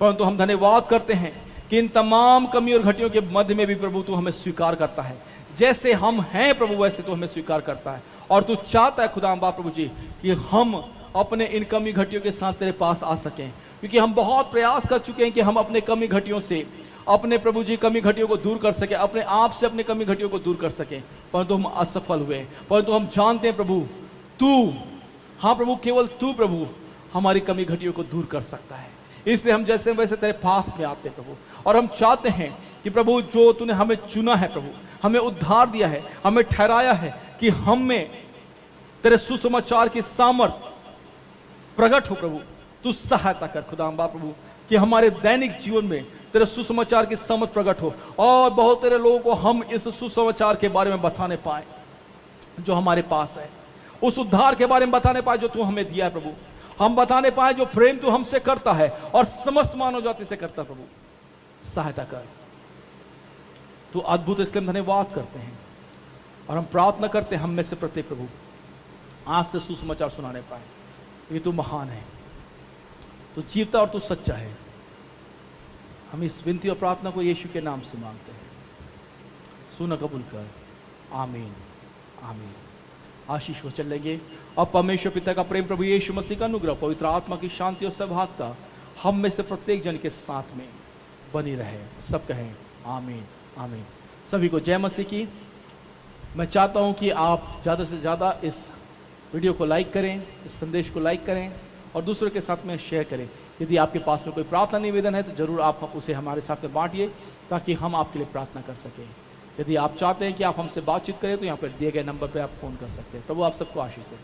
परंतु हम धन्यवाद करते हैं कि इन तमाम कमी और घटियों के मध्य में भी प्रभु तू हमें स्वीकार करता है। जैसे हम हैं प्रभु, वैसे तू हमें स्वीकार करता है। और तू चाहता है खुदा बाप प्रभु जी कि हम अपने इन कमी घटियों के साथ तेरे पास आ सकें, क्योंकि हम बहुत प्रयास कर चुके हैं कि हम अपने कमी घटियों से, अपने प्रभु जी कमी घटियों को दूर कर सके, अपने आप से अपने कमी घटियों को दूर कर सकें, परंतु हम असफल हुए। परंतु हम जानते हैं प्रभु, तू, हाँ प्रभु, केवल तू प्रभु हमारी कमी घटियों को दूर कर सकता है। इसलिए हम जैसे वैसे तेरे पास में आते हैं प्रभु, और हम चाहते हैं कि प्रभु जो तूने हमें चुना है प्रभु, हमें उद्धार दिया है, हमें ठहराया है कि हम में तेरे सुसमाचार की सामर्थ प्रकट हो प्रभु। तू सहायता कर खुदा बाप प्रभु कि हमारे दैनिक जीवन में तेरे सुसमाचार की सामर्थ प्रकट हो, और बहुत तेरे लोगों को हम इस सुसमाचार के बारे में बताने पाए जो हमारे पास है, उस उद्धार के बारे में बताने पाए जो तू हमें दिया है प्रभु। हम बताने पाए जो प्रेम तू हमसे करता है और समस्त मानव जाति से करता है प्रभु। सहायता कर, तू अद्भुत, इसके हम धन्यवाद करते हैं। और हम प्रार्थना करते हैं हम में से प्रत्येक प्रभु आज से सुसमाचार सुनाने पाए, क्योंकि तू महान है, तू जीवता और तू सच्चा है। हम इस विनती और प्रार्थना को यीशु के नाम से मांगते हैं, सुना कबूल कर, आमीन आमीन। आशीष वचन लेंगे। अब परमेश्वर पिता का प्रेम, प्रभु यीशु मसीह का अनुग्रह, पवित्र आत्मा की शांति और सौभाग्यता हम में से प्रत्येक जन के साथ में बनी रहे। सब कहें आमीन आमीन। सभी को जय मसीह की। मैं चाहता हूं कि आप ज़्यादा से ज़्यादा इस वीडियो को लाइक करें, इस संदेश को लाइक करें और दूसरों के साथ में शेयर करें। यदि आपके पास में कोई प्रार्थना निवेदन है तो ज़रूर आप उसे हमारे साथ में बांटिए ताकि हम आपके लिए प्रार्थना कर सकें। यदि आप चाहते हैं कि आप हमसे बातचीत करें तो यहाँ पर दिए गए नंबर पर आप फ़ोन कर सकते हैं। प्रभु आप सबको आशीष दें।